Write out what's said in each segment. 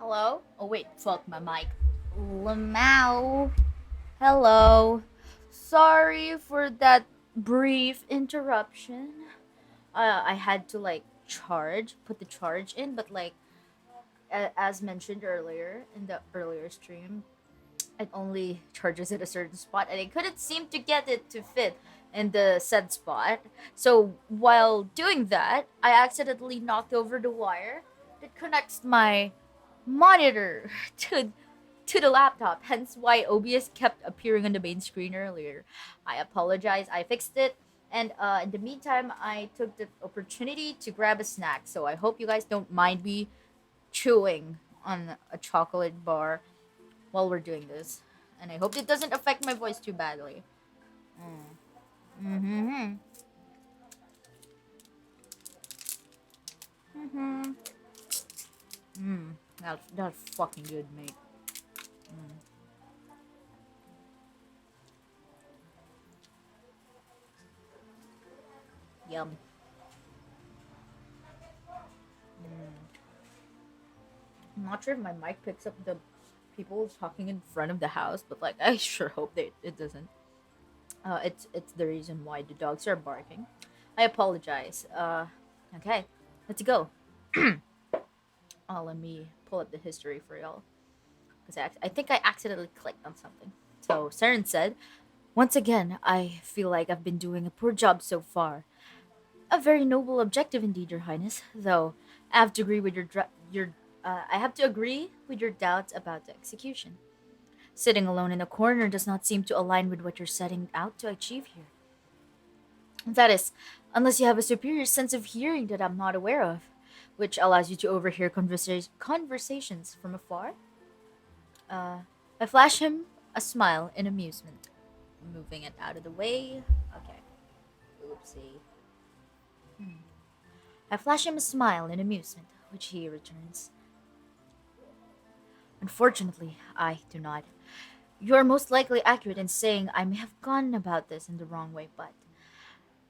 Hello? Oh wait, fuck my mic. Lamau. Hello. Sorry for that brief interruption. I had to put the charge in, but as mentioned earlier in the earlier stream, it only charges at a certain spot, and I couldn't seem to get it to fit in the said spot. So while doing that, I accidentally knocked over the wire that connects my monitor to the laptop, hence why OBS kept appearing on the main screen earlier. I apologize, I fixed it, and in the meantime, I took the opportunity to grab a snack, so I hope you guys don't mind me chewing on a chocolate bar while we're doing this. And I hope it doesn't affect my voice too badly. Mm-hmm. Mm-hmm. That's fucking good, mate. Yum. I'm not sure if my mic picks up the people talking in front of the house, but I sure hope that it doesn't. It's the reason why the dogs are barking. I apologize. Okay, let's go. Let me pull up the history for y'all because I think I accidentally clicked on something. So Saren said, "Once again, I feel like I've been doing a poor job so far. A very noble objective indeed, Your Highness. Though I have to agree with I have to agree with your doubts about the execution. Sitting alone in a corner does not seem to align with what you're setting out to achieve here. That is, unless you have a superior sense of hearing that I'm not aware of, which allows you to overhear conversations from afar." Uh, I flash him a smile in amusement, moving it out of the way. Okay, oopsie. I flash him a smile in amusement, which he returns. "Unfortunately, I do not. You are most likely accurate in saying I may have gone about this in the wrong way, but."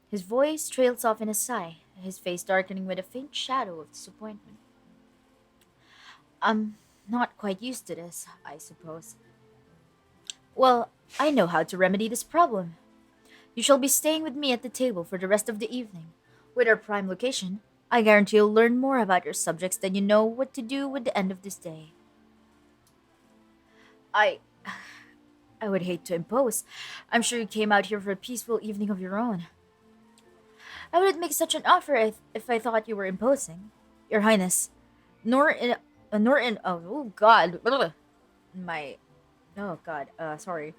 His voice trails off in a sigh, his face darkening with a faint shadow of disappointment. "I'm not quite used to this, I suppose. Well, I know how to remedy this problem. You shall be staying with me at the table for the rest of the evening. With our prime location, I guarantee you'll learn more about your subjects than you know what to do with the end of this day." I I would hate to impose. I'm sure you came out here for a peaceful evening of your own. I wouldn't make such an offer if I thought you were imposing, Your Highness. Nor in oh God, my oh God, sorry.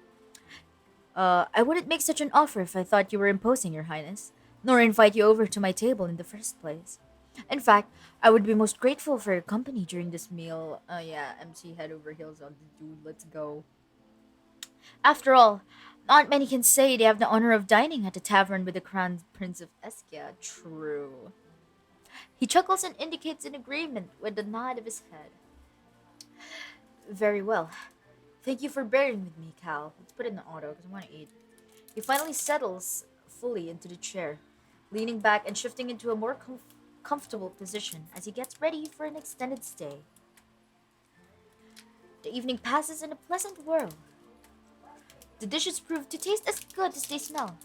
I wouldn't make such an offer if I thought you were imposing, Your Highness, nor invite you over to my table in the first place. In fact, I would be most grateful for your company during this meal. Yeah, MC head over heels on the dude. Let's go. After all, not many can say they have the honor of dining at a tavern with the crowned prince of Eskia. True. He chuckles and indicates an agreement with a nod of his head. Very well. Thank you for bearing with me, Cal. Let's put it in auto because I want to eat. He finally settles fully into the chair, leaning back and shifting into a more comfortable position as he gets ready for an extended stay. The evening passes in a pleasant whirl. The dishes prove to taste as good as they smell.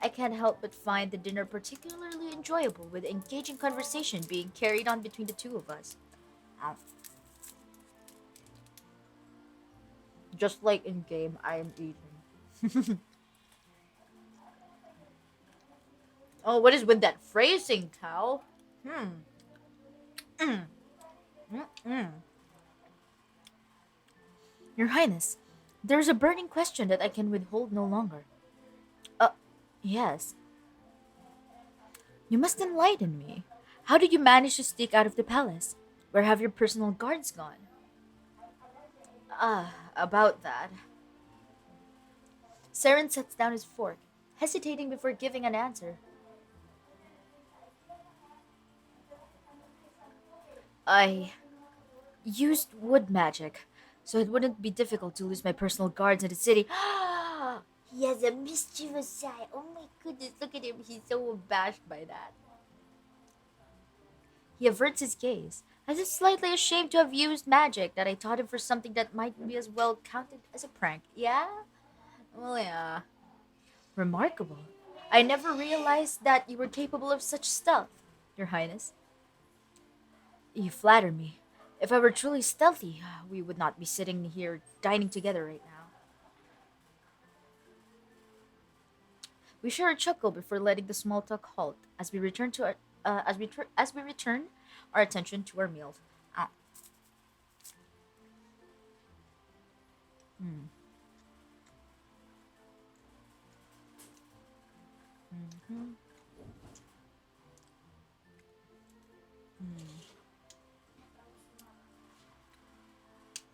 I can't help but find the dinner particularly enjoyable, with engaging conversation being carried on between the two of us. Oh, just like in game, I am eating. Oh, what is with that phrasing, Cal? Hmm. Mm-mm. Your Highness, there is a burning question that I can withhold no longer. Uh, yes. You must enlighten me. How did you manage to sneak out of the palace? Where have your personal guards gone? About that. Saren sets down his fork, hesitating before giving an answer. I used wood magic, so it wouldn't be difficult to lose my personal guards in the city. He has a mischievous side. Oh my goodness, look at him. He's so abashed by that. He averts his gaze, I was slightly ashamed to have used magic that I taught him for something that might be as well counted as a prank. Yeah? Well, yeah. Remarkable. I never realized that you were capable of such stuff, Your Highness. You flatter me. If I were truly stealthy, we would not be sitting here dining together right now. We share a chuckle before letting the small talk halt as we return to our as we return our attention to our meals. Ah, mm, mhm, mm.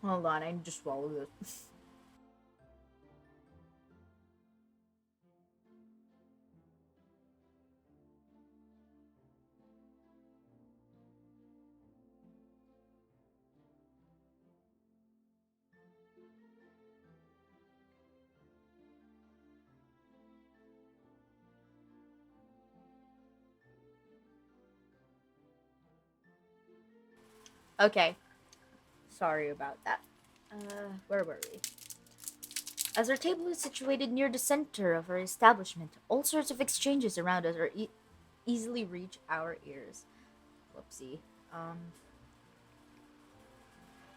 Hold on, I need to swallow this. Okay, sorry about that. Where were we? As our table is situated near the center of our establishment, all sorts of exchanges around us easily reach our ears. Whoopsie. Um,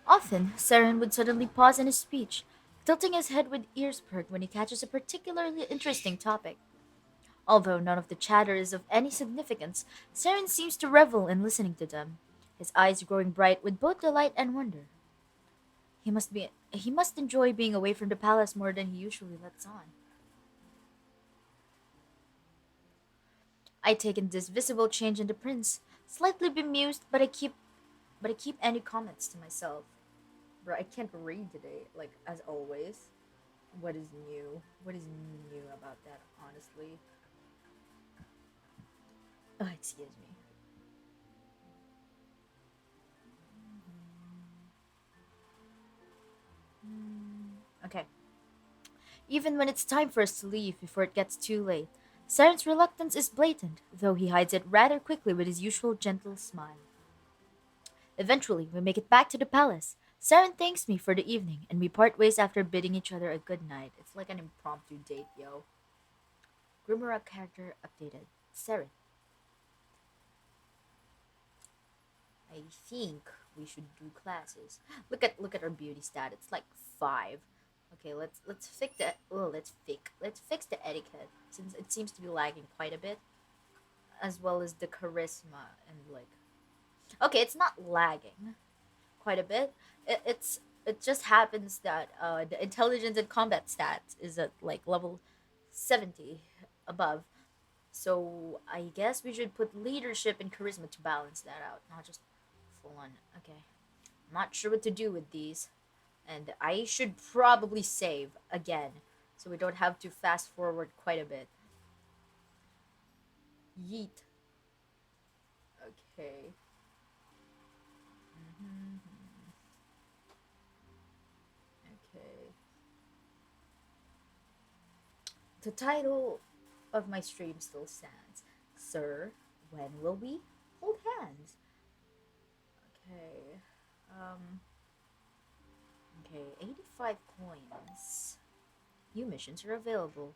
Often, Saren would suddenly pause in his speech, tilting his head with ears perked when he catches a particularly interesting topic. Although none of the chatter is of any significance, Saren seems to revel in listening to them, his eyes growing bright with both delight and wonder. He must enjoy being away from the palace more than he usually lets on. I take in this visible change in the prince, slightly bemused, but I keep any comments to myself. Bro, I can't read today, like as always. What is new? What is new about that, honestly? Oh, excuse me. Okay. Even when it's time for us to leave before it gets too late, Saren's reluctance is blatant, though he hides it rather quickly with his usual gentle smile. Eventually, we make it back to the palace. Saren thanks me for the evening, and we part ways after bidding each other a good night. It's like an impromptu date, yo. Grimora character updated. Saren, I think we should do classes. Look at our beauty stat. It's like 5. Okay, let's fix the let's fix the etiquette since it seems to be lagging quite a bit, as well as the charisma and like. Okay, it's not lagging quite a bit. It just happens that the intelligence and combat stats is at like level 70 above. So I guess we should put leadership and charisma to balance that out, not just full on. Okay. I'm not sure what to do with these. And I should probably save again so we don't have to fast forward quite a bit. Yeet. Okay. Mhm. Okay. The title of my stream still stands. Sir, when will we hold hands? Okay. Um okay, 85 coins. New missions are available.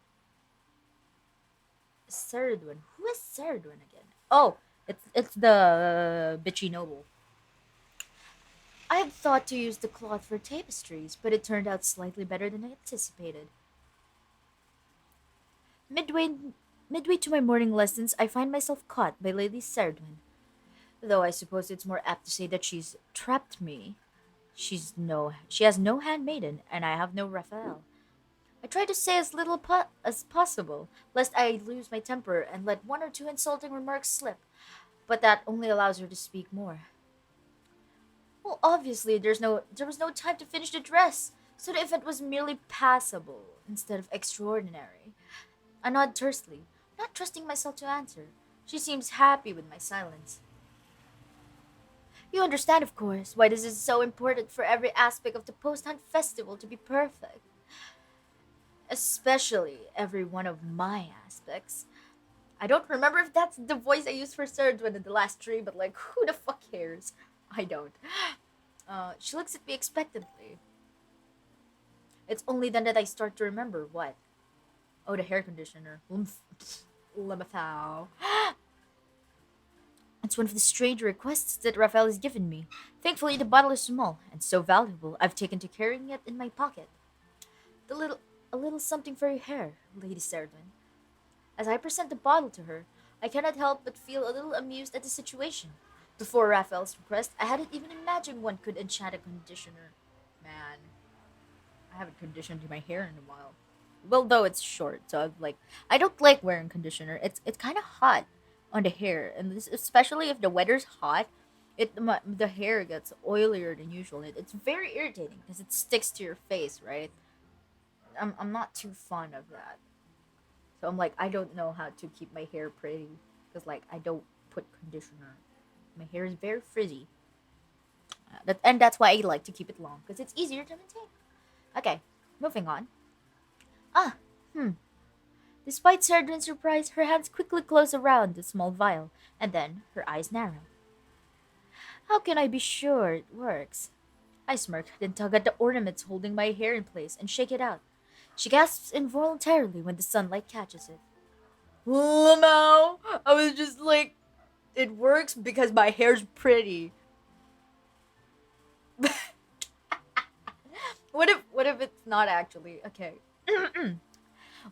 Serdwin. Who is Serdwin again? Oh, it's the bitchy noble. I had thought to use the cloth for tapestries, but it turned out slightly better than I anticipated. Midway midway to my morning lessons, I find myself caught by Lady Serdwin. Though I suppose it's more apt to say that she's trapped me. She has no handmaiden, and I have no Raphael. I try to say as little as possible, lest I lose my temper and let one or two insulting remarks slip, but that only allows her to speak more. Well, obviously, there was no time to finish the dress, so the event was merely passable instead of extraordinary. I nod tersely, not trusting myself to answer. She seems happy with my silence. You understand, of course, why this is so important for every aspect of the post hunt festival to be perfect, especially every one of my aspects. I don't remember if that's the voice I used for Serdwin in the last tree, but like, who the fuck cares? I don't. She looks at me expectantly. It's only then that I start to remember what. Oh, the hair conditioner. Lemethal. It's one of the strange requests that Raphael has given me. Thankfully, the bottle is small and so valuable. I've taken to carrying it in my pocket. The little, a little something for your hair, Lady Serdwin. As I present the bottle to her, I cannot help but feel a little amused at the situation. Before Raphael's request, I hadn't even imagined one could enchant a conditioner. Man, I haven't conditioned my hair in a while. Well, though it's short, so I don't like wearing conditioner. It's kind of hot on the hair, and especially if the weather's hot, the hair gets oilier than usual. It's very irritating because it sticks to your face, right? I'm not too fond of that. So I'm like I don't know how to keep my hair pretty because I don't put conditioner. My hair is very frizzy. And that's why I like to keep it long because it's easier to maintain. Okay, moving on. Ah, hmm. Despite Sardrin's surprise, her hands quickly close around the small vial, and then her eyes narrow. How can I be sure it works? I smirk, then tug at the ornaments holding my hair in place and shake it out. She gasps involuntarily when the sunlight catches it. Lamau! I was just like, it works because my hair's pretty. What if it's not actually? Okay.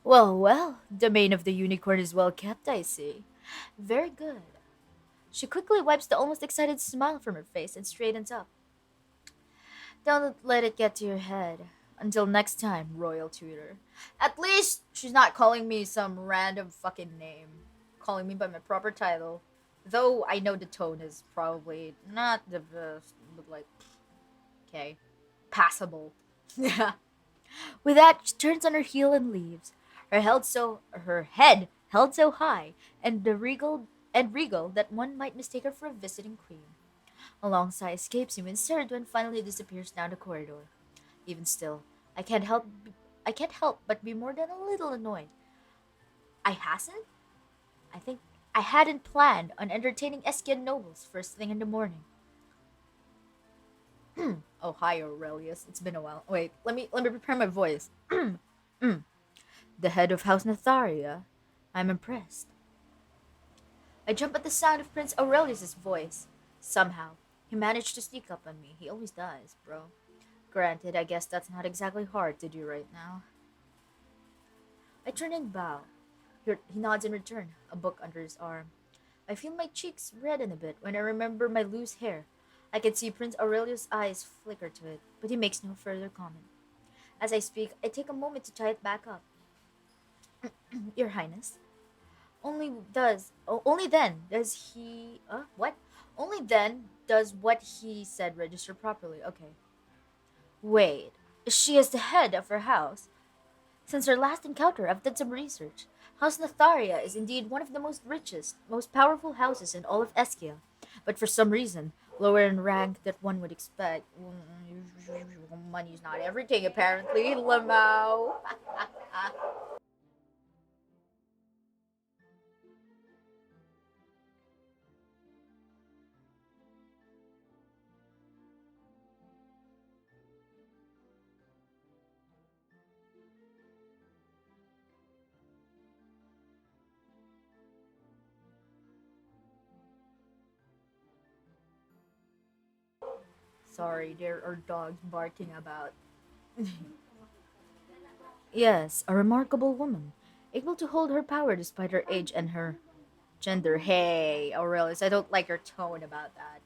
Well, well, the mane of the unicorn is well kept, I see. Very good. She quickly wipes the almost excited smile from her face and straightens up. Don't let it get to your head. Until next time, Royal Tutor. At least she's not calling me some random fucking name. Calling me by my proper title. Though I know the tone is probably not the best, but okay. Passable. Yeah. With that, she turns on her heel and leaves. Her head held so high and regal that one might mistake her for a visiting queen. A long sigh escapes me when Ceridwen finally disappears down the corridor. Even still, I can't help but be more than a little annoyed. I hasn't? I think I hadn't planned on entertaining Eskian nobles first thing in the morning. Oh, hi Aurelius. It's been a while. Wait, let me prepare my voice. Mm, the head of House Natharia. I'm impressed. I jump at the sound of Prince Aurelius's voice. Somehow, he managed to sneak up on me. He always does, bro. Granted, I guess that's not exactly hard to do right now. I turn and bow. He nods in return, a book under his arm. I feel my cheeks redden a bit when I remember my loose hair. I can see Prince Aurelius' eyes flicker to it, but he makes no further comment. As I speak, I take a moment to tie it back up. Your Highness. Only then does he what? Only then does what he said register properly. Okay. Wait. She is the head of her house. Since our last encounter, I've done some research. House Natharia is indeed one of the most richest, most powerful houses in all of Eskia, but for some reason, lower in rank that one would expect. Money's not everything, apparently, Lamau. Sorry, there are dogs barking about. Yes, a remarkable woman, able to hold her power despite her age and her gender. Hey, Aurelius, I don't like your tone about that.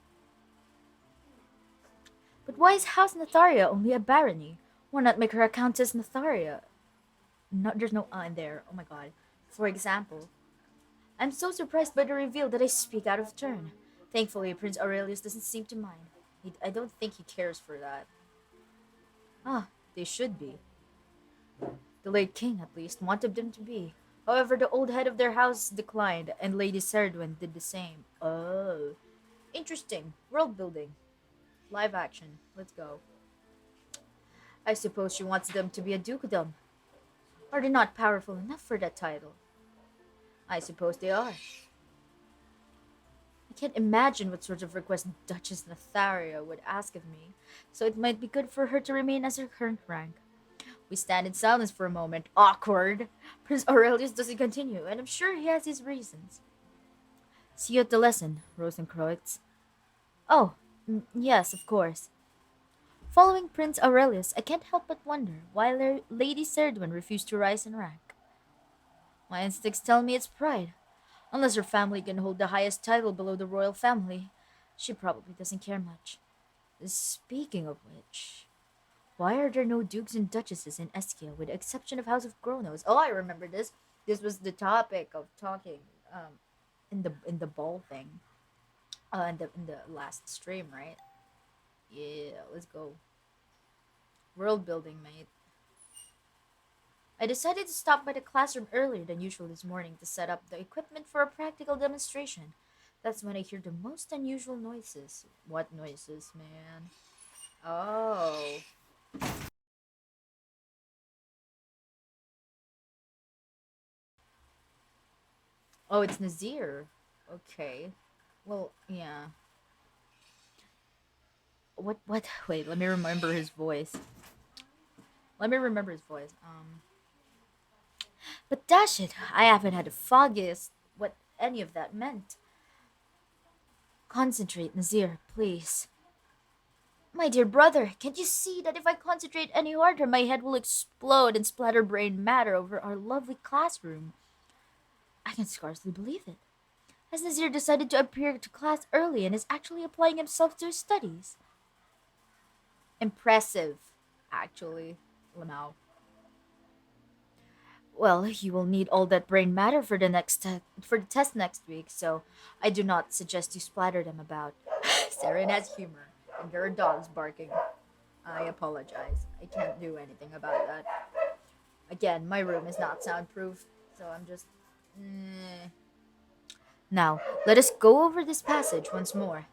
But why is House Natharia only a barony? Why not make her a Countess Natharia? No, there's no in there. Oh my god. For example, I'm so surprised by the reveal that I speak out of turn. Thankfully, Prince Aurelius doesn't seem to mind. I don't think he cares for that. Ah, they should be. The late king, at least, wanted them to be. However, the old head of their house declined, and Lady Serdwin did the same. Oh, interesting. World building. Live action. Let's go. I suppose she wants them to be a dukedom. Are they not powerful enough for that title? I suppose they are. I can't imagine what sort of request Duchess Natharia would ask of me, so it might be good for her to remain as her current rank. We stand in silence for a moment. Awkward. Prince Aurelius doesn't continue, and I'm sure he has his reasons. See you at the lesson, Rosenkreutz. Oh, yes, of course. Following Prince Aurelius, I can't help but wonder why Lady Serdwin refused to rise in rank. My instincts tell me it's pride. Unless her family can hold the highest title below the royal family, she probably doesn't care much. Speaking of which, why are there no dukes and duchesses in Eskia with the exception of House of Kronos? Oh, I remember this. This was the topic of talking in the ball thing. In the last stream, right? Yeah, let's go. World building, mate. I decided to stop by the classroom earlier than usual this morning to set up the equipment for a practical demonstration. That's when I hear the most unusual noises. What noises, man? Oh. Oh, it's Nazir. Okay. Well, yeah. What wait, let me remember his voice. Let me remember his voice. But dash it, I haven't had the foggiest what any of that meant. Concentrate, Nazir, please. My dear brother, can't you see that if I concentrate any harder, my head will explode and splatter brain matter over our lovely classroom? I can scarcely believe it. Has Nazir decided to appear to class early and is actually applying himself to his studies? Impressive, actually, Lamau. Well, you will need all that brain matter for for the test next week, so I do not suggest you splatter them about. Saren has humor, and there are dogs barking. I apologize. I can't do anything about that. Again, my room is not soundproof, so I'm just. eh. Now, let us go over this passage once more.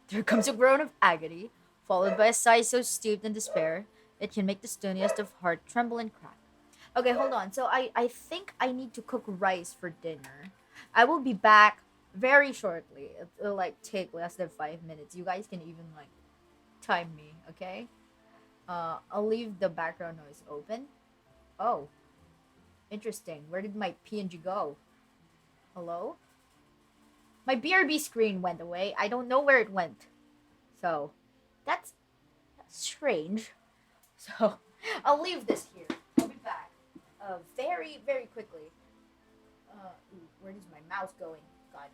There comes a groan of agony, followed by a sigh so steeped in despair it can make the stoniest of heart tremble and crack. Okay, hold on. So I think I need to cook rice for dinner. I will be back very shortly. It'll like take less than 5 minutes. You guys can even like time me, okay? I'll leave the background noise open. Oh, interesting. Where did my PNG go? Hello? My BRB screen went away. I don't know where it went. So, that's strange. So, I'll leave this here. I'll be back. Very, very quickly. Where is my mouse going? God.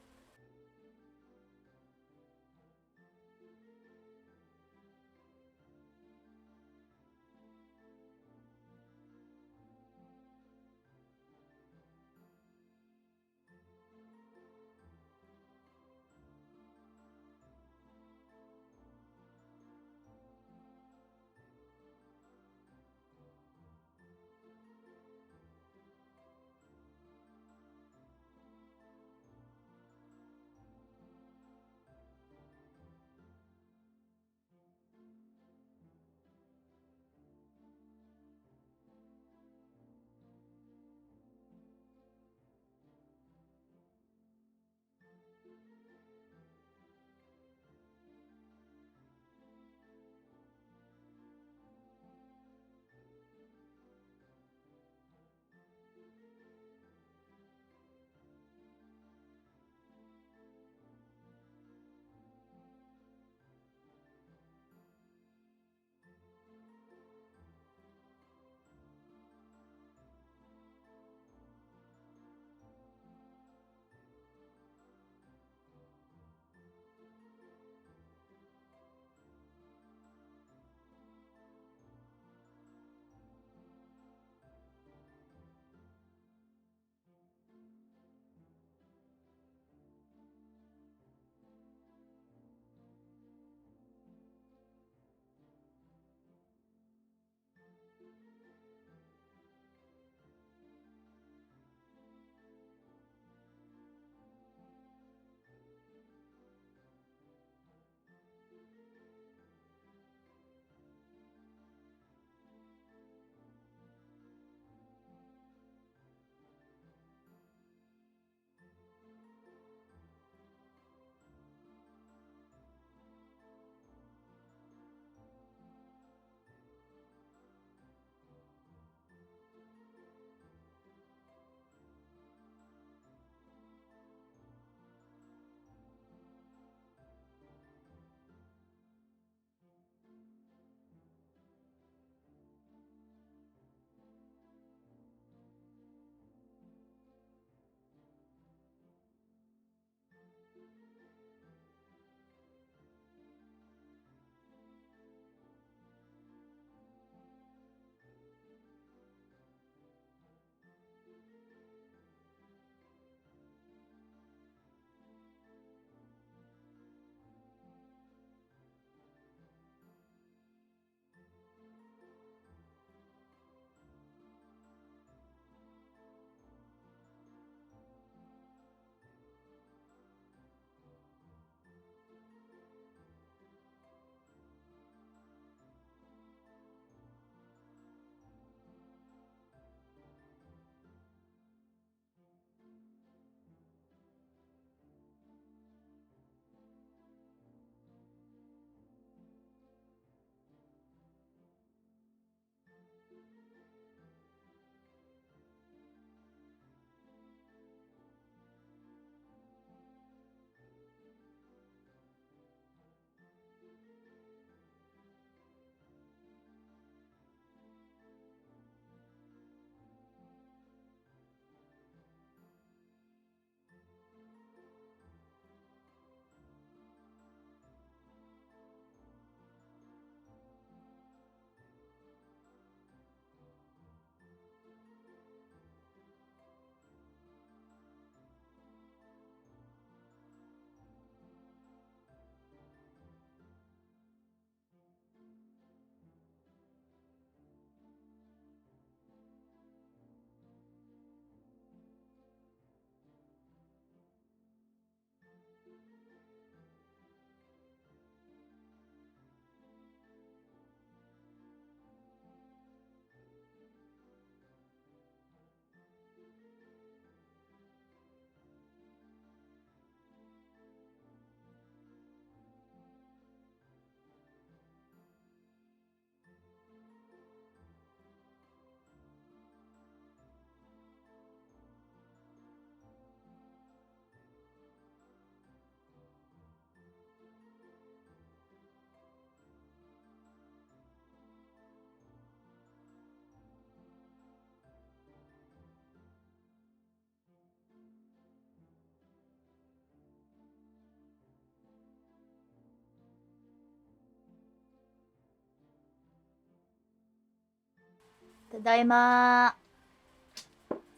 Tadaima.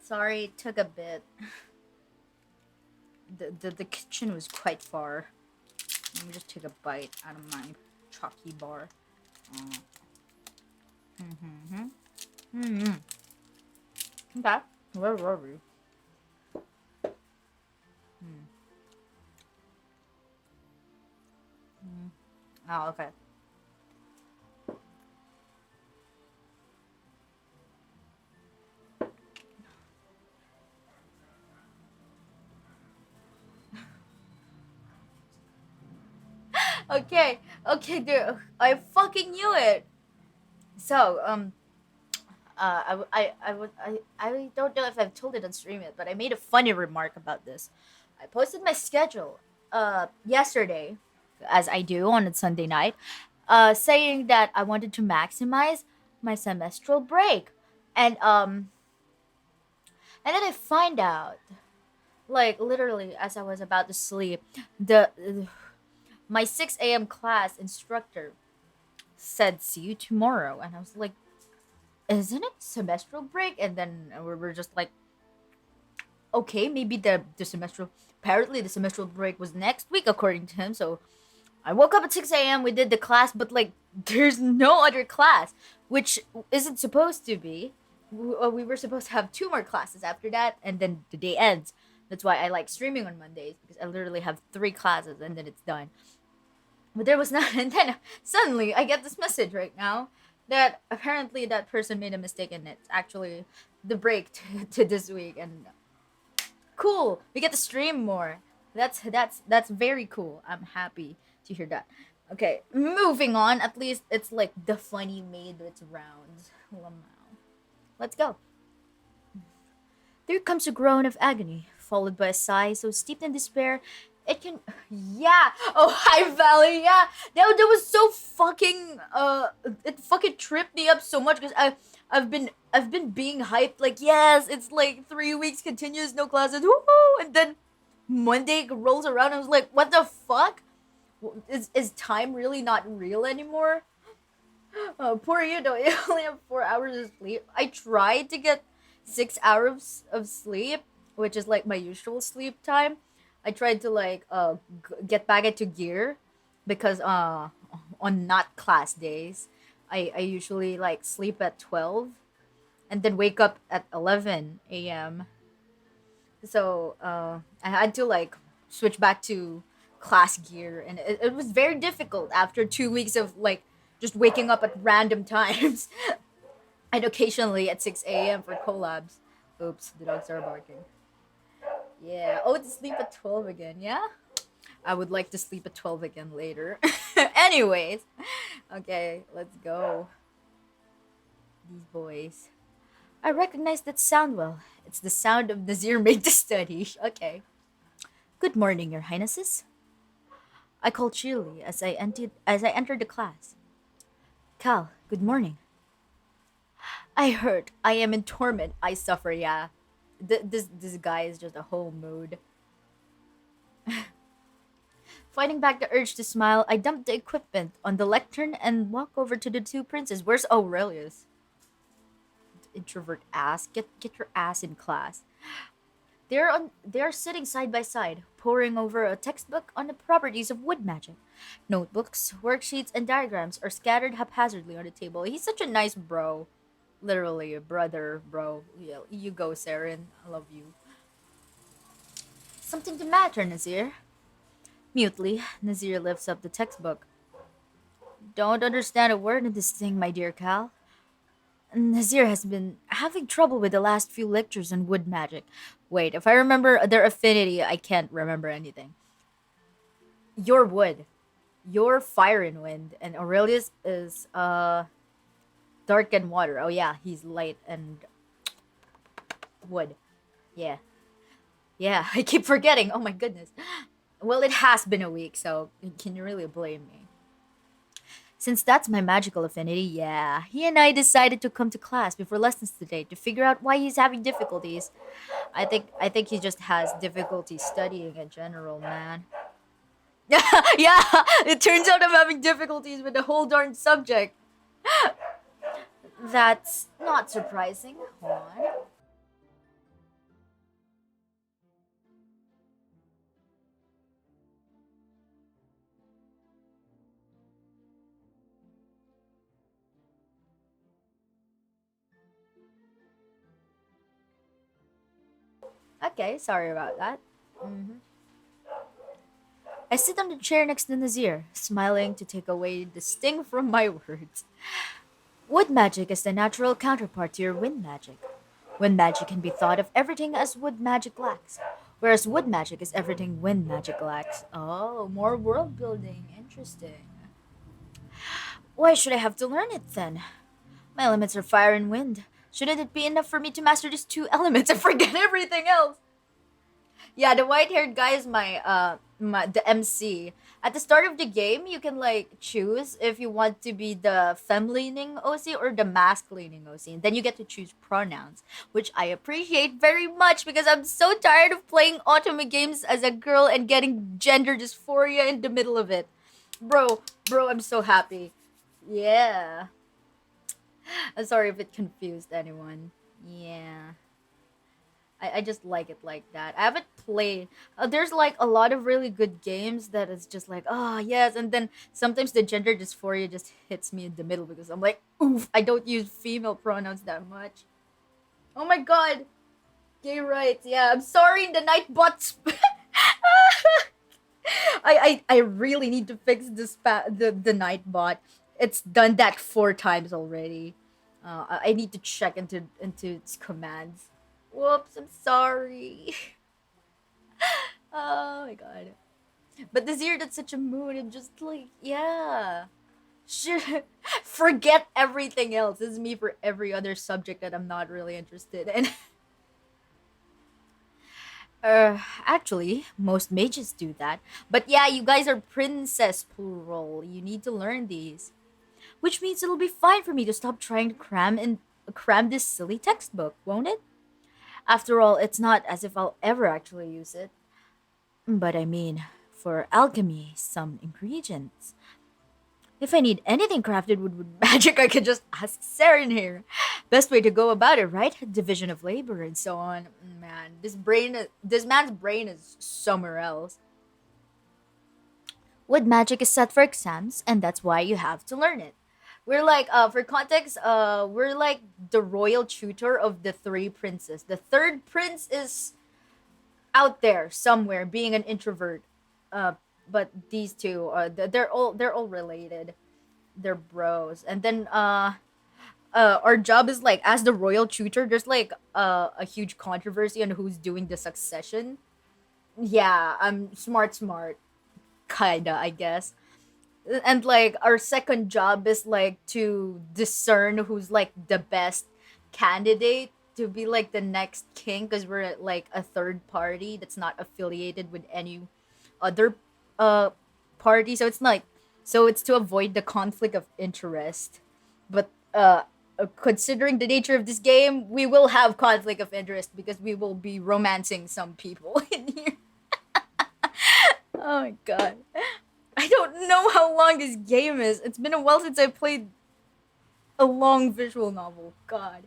Sorry, it took a bit. The kitchen was quite far. Let me just take a bite out of my chalky bar. Uh, mm-hmm. Mm-hmm. Okay. Where were we? Hmm. Mm. Oh, okay. Okay. Okay, dude. I fucking knew it. So, I don't know if I've told it on stream yet, but I made a funny remark about this. I posted my schedule yesterday, as I do on a Sunday night, saying that I wanted to maximize my semestral break, and and then I find out, like literally as I was about to sleep, the my 6 a.m. class instructor said, "See you tomorrow," and I was like, "Isn't it semestral break?" And then we were just like, okay, maybe the semestral. Apparently, the semestral break was next week, according to him. So I woke up at 6 a.m. We did the class, but like, there's no other class, which isn't supposed to be. We were supposed to have two more classes after that, and then the day ends. That's why I like streaming on Mondays because I literally have three classes and then it's done. But there was not, and then suddenly I get this message right now that apparently that person made a mistake and it's actually the break to this week, and cool. We get to stream more. That's very cool. I'm happy to hear that. Okay, moving on. At least it's like the funny made its rounds. Lamau. Let's go. There comes a groan of agony, followed by a sigh so steeped in despair it can. Yeah. Oh, hi Valley. Yeah. That was so fucking. It fucking tripped me up so much because I've been being hyped like yes, it's like 3 weeks continuous no classes, woohoo, and then Monday rolls around and I was like, what the fuck? Is time really not real anymore? Poor you though. You only have 4 hours of sleep. I tried to get 6 hours of sleep, which is like my usual sleep time. I tried to like get back into gear because on not class days, I usually like sleep at 12 and then wake up at 11 a.m. So I had to like switch back to class gear, and it was very difficult after 2 weeks of like just waking up at random times and occasionally at 6 a.m. for collabs. Oops, the dogs are barking. Yeah. Oh, to sleep at 12 again. Yeah. I would like to sleep at 12 again later. Anyways, okay, let's go. These boys. I recognize that sound well. It's the sound of Nazir made to study. Okay. Good morning, Your Highnesses. I called cheerily as I entered the class. Cal, good morning. I hurt. I am in torment. I suffer. Yeah, this guy is just a whole mood. Fighting back the urge to smile, I dumped the equipment on the lectern and walked over to the two princes. Where's Aurelius? Introvert ass. Get your ass in class. They are sitting side by side, poring over a textbook on the properties of wood magic. Notebooks, worksheets, and diagrams are scattered haphazardly on the table. He's such a nice bro. Literally a brother, bro. Yeah, you go, Saren. I love you. Something the matter, Nazir? Mutely, Nazir lifts up the textbook. Don't understand a word in this thing, my dear Cal. Nazir has been having trouble with the last few lectures on wood magic. Wait, if I remember their affinity, I can't remember anything. You're wood. You're fire and wind, and Aurelius is dark and water. Oh yeah, he's light and wood. Yeah. Yeah, I keep forgetting. Oh my goodness. Well, it has been a week, so can you really blame me? Since that's my magical affinity, yeah. He and I decided to come to class before lessons today to figure out why he's having difficulties. I think he just has difficulty studying in general, man. Yeah, it turns out I'm having difficulties with the whole darn subject. That's not surprising. Hold on. Okay, sorry about that. Mhm. I sit on the chair next to Nazir, smiling to take away the sting from my words. Wood magic is the natural counterpart to your wind magic. Wind magic can be thought of everything as wood magic lacks, whereas wood magic is everything wind magic lacks. Oh, more world building. Interesting. Why should I have to learn it then? My elements are fire and wind. Shouldn't it be enough for me to master these two elements and forget everything else? Yeah, the white-haired guy is the MC. At the start of the game, you can like choose if you want to be the femme-leaning OC or the mask-leaning OC, and then you get to choose pronouns, which I appreciate very much because I'm so tired of playing otome games as a girl and getting gender dysphoria in the middle of it. Bro, I'm so happy. Yeah. I'm sorry if it confused anyone. Yeah. I just like it like that. I haven't played. There's like a lot of really good games that is just like, oh yes, and then sometimes the gender dysphoria just hits me in the middle because I'm like, oof, I don't use female pronouns that much. Oh my god, gay rights. Yeah, I'm sorry, the Nightbots. I really need to fix the Nightbot. It's done that 4 times already. I need to check into its commands. Whoops, I'm sorry. Oh my god. But this year, that's such a mood. I'm just like, yeah. Should forget everything else. This is me for every other subject that I'm not really interested in. Actually, most mages do that. But yeah, you guys are princess plural. You need to learn these. Which means it'll be fine for me to stop trying to cram this silly textbook, won't it? After all, it's not as if I'll ever actually use it. But I mean, for alchemy, some ingredients. If I need anything crafted with wood magic, I could just ask Saren here. Best way to go about it, right? Division of labor and so on. Man, this man's brain is somewhere else. Wood magic is set for exams, and that's why you have to learn it. We're like, for context, we're like the royal tutor of the three princes. The third prince is out there somewhere, being an introvert. Uh, but these two, they're all related. They're bros, and then our job is like as the royal tutor. There's like a huge controversy on who's doing the succession. Yeah, I'm smart, kinda, I guess. And like our second job is like to discern who's like the best candidate to be like the next king because we're like a third party that's not affiliated with any other uh party, so it's to avoid the conflict of interest. But considering the nature of this game, we will have conflict of interest because we will be romancing some people in here. Oh my god. I don't know how long this game is. It's been a while since I played a long visual novel. God.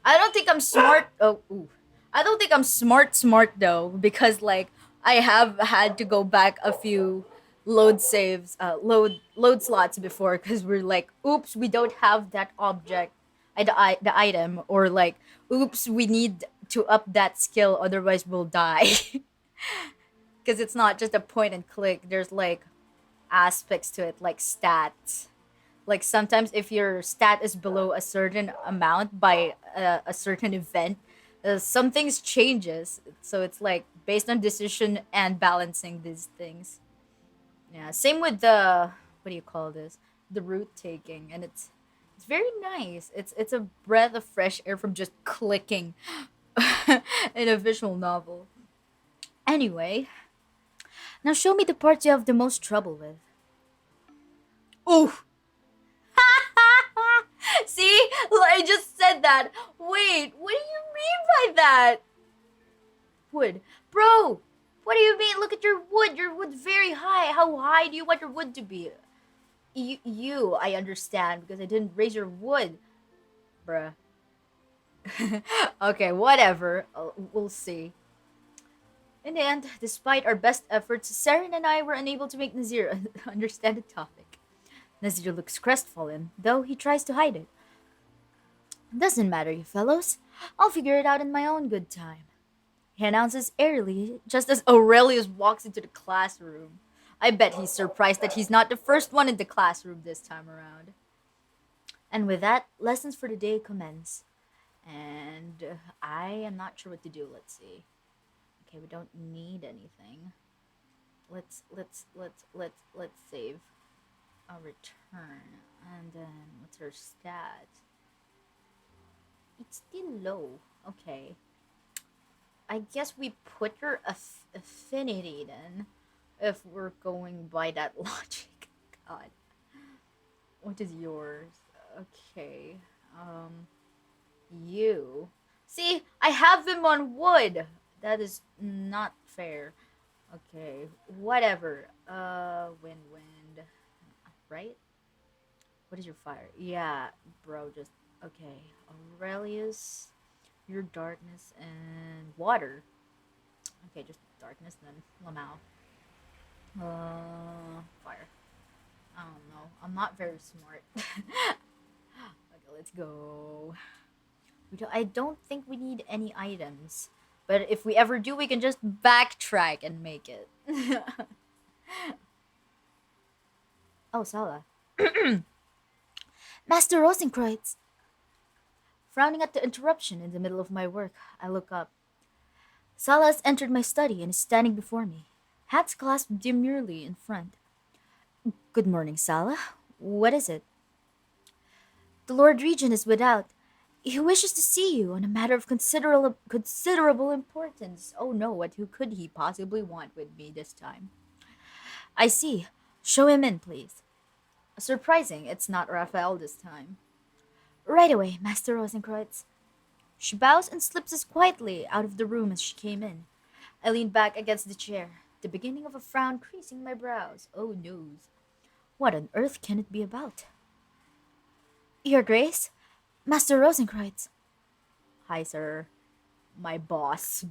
I don't think I'm smart. Oh, ooh. I don't think I'm smart though because like I have had to go back a few load slots before because we're like, oops, we don't have that object, the item, or like, oops, we need to up that skill, otherwise we'll die. Because it's not just a point and click. There's like aspects to it, like stats. Like sometimes if your stat is below a certain amount by a certain event, some things changes. So it's like based on decision and balancing these things. Yeah. Same with the what do you call this? The route taking, and it's very nice. It's a breath of fresh air from just clicking in a visual novel. Anyway, now show me the parts you have the most trouble with. Ooh, see? I just said that. Wait, what do you mean by that? Wood. Bro, what do you mean? Look at your wood. Your wood's very high. How high do you want your wood to be? I understand because I didn't raise your wood, bruh. Okay, whatever. We'll see. In the end, despite our best efforts, Saren and I were unable to make Nazir understand the topic. Nazir looks crestfallen, though he tries to hide it. Doesn't matter, you fellows. I'll figure it out in my own good time. He announces airily just as Aurelius walks into the classroom. I bet he's surprised that he's not the first one in the classroom this time around. And with that, lessons for the day commence. And I am not sure what to do. Let's see. Okay, we don't need anything. Let's save a return. And then what's her stat? It's still low. Okay. I guess we put her affinity then, if we're going by that logic. God, what is yours? Okay, um, you. See, I have him on wood. That is not fair. Okay, whatever. Wind. Right? What is your fire? Yeah, bro. Just okay. Aurelius, your darkness and water. Okay, just darkness then Lamau. Fire. I don't know. I'm not very smart. Okay, let's go. I don't think we need any items, but if we ever do, we can just backtrack and make it. Oh, Sala. Master Rosenkreutz! Frowning at the interruption in the middle of my work, I look up. Sala has entered my study and is standing before me, hats clasped demurely in front. Good morning, Sala. What is it? The Lord Regent is without. He wishes to see you on a matter of considerable importance. Oh no, what who could he possibly want with me this time? I see. Show him in, please. Surprising, it's not Raphael this time. Right away, Master Rosenkreutz. She bows and slips as quietly out of the room as she came in. I lean back against the chair, the beginning of a frown creasing my brows. Oh noes. What on earth can it be about? Your Grace? Master Rosenkreutz. Hi, sir. My boss.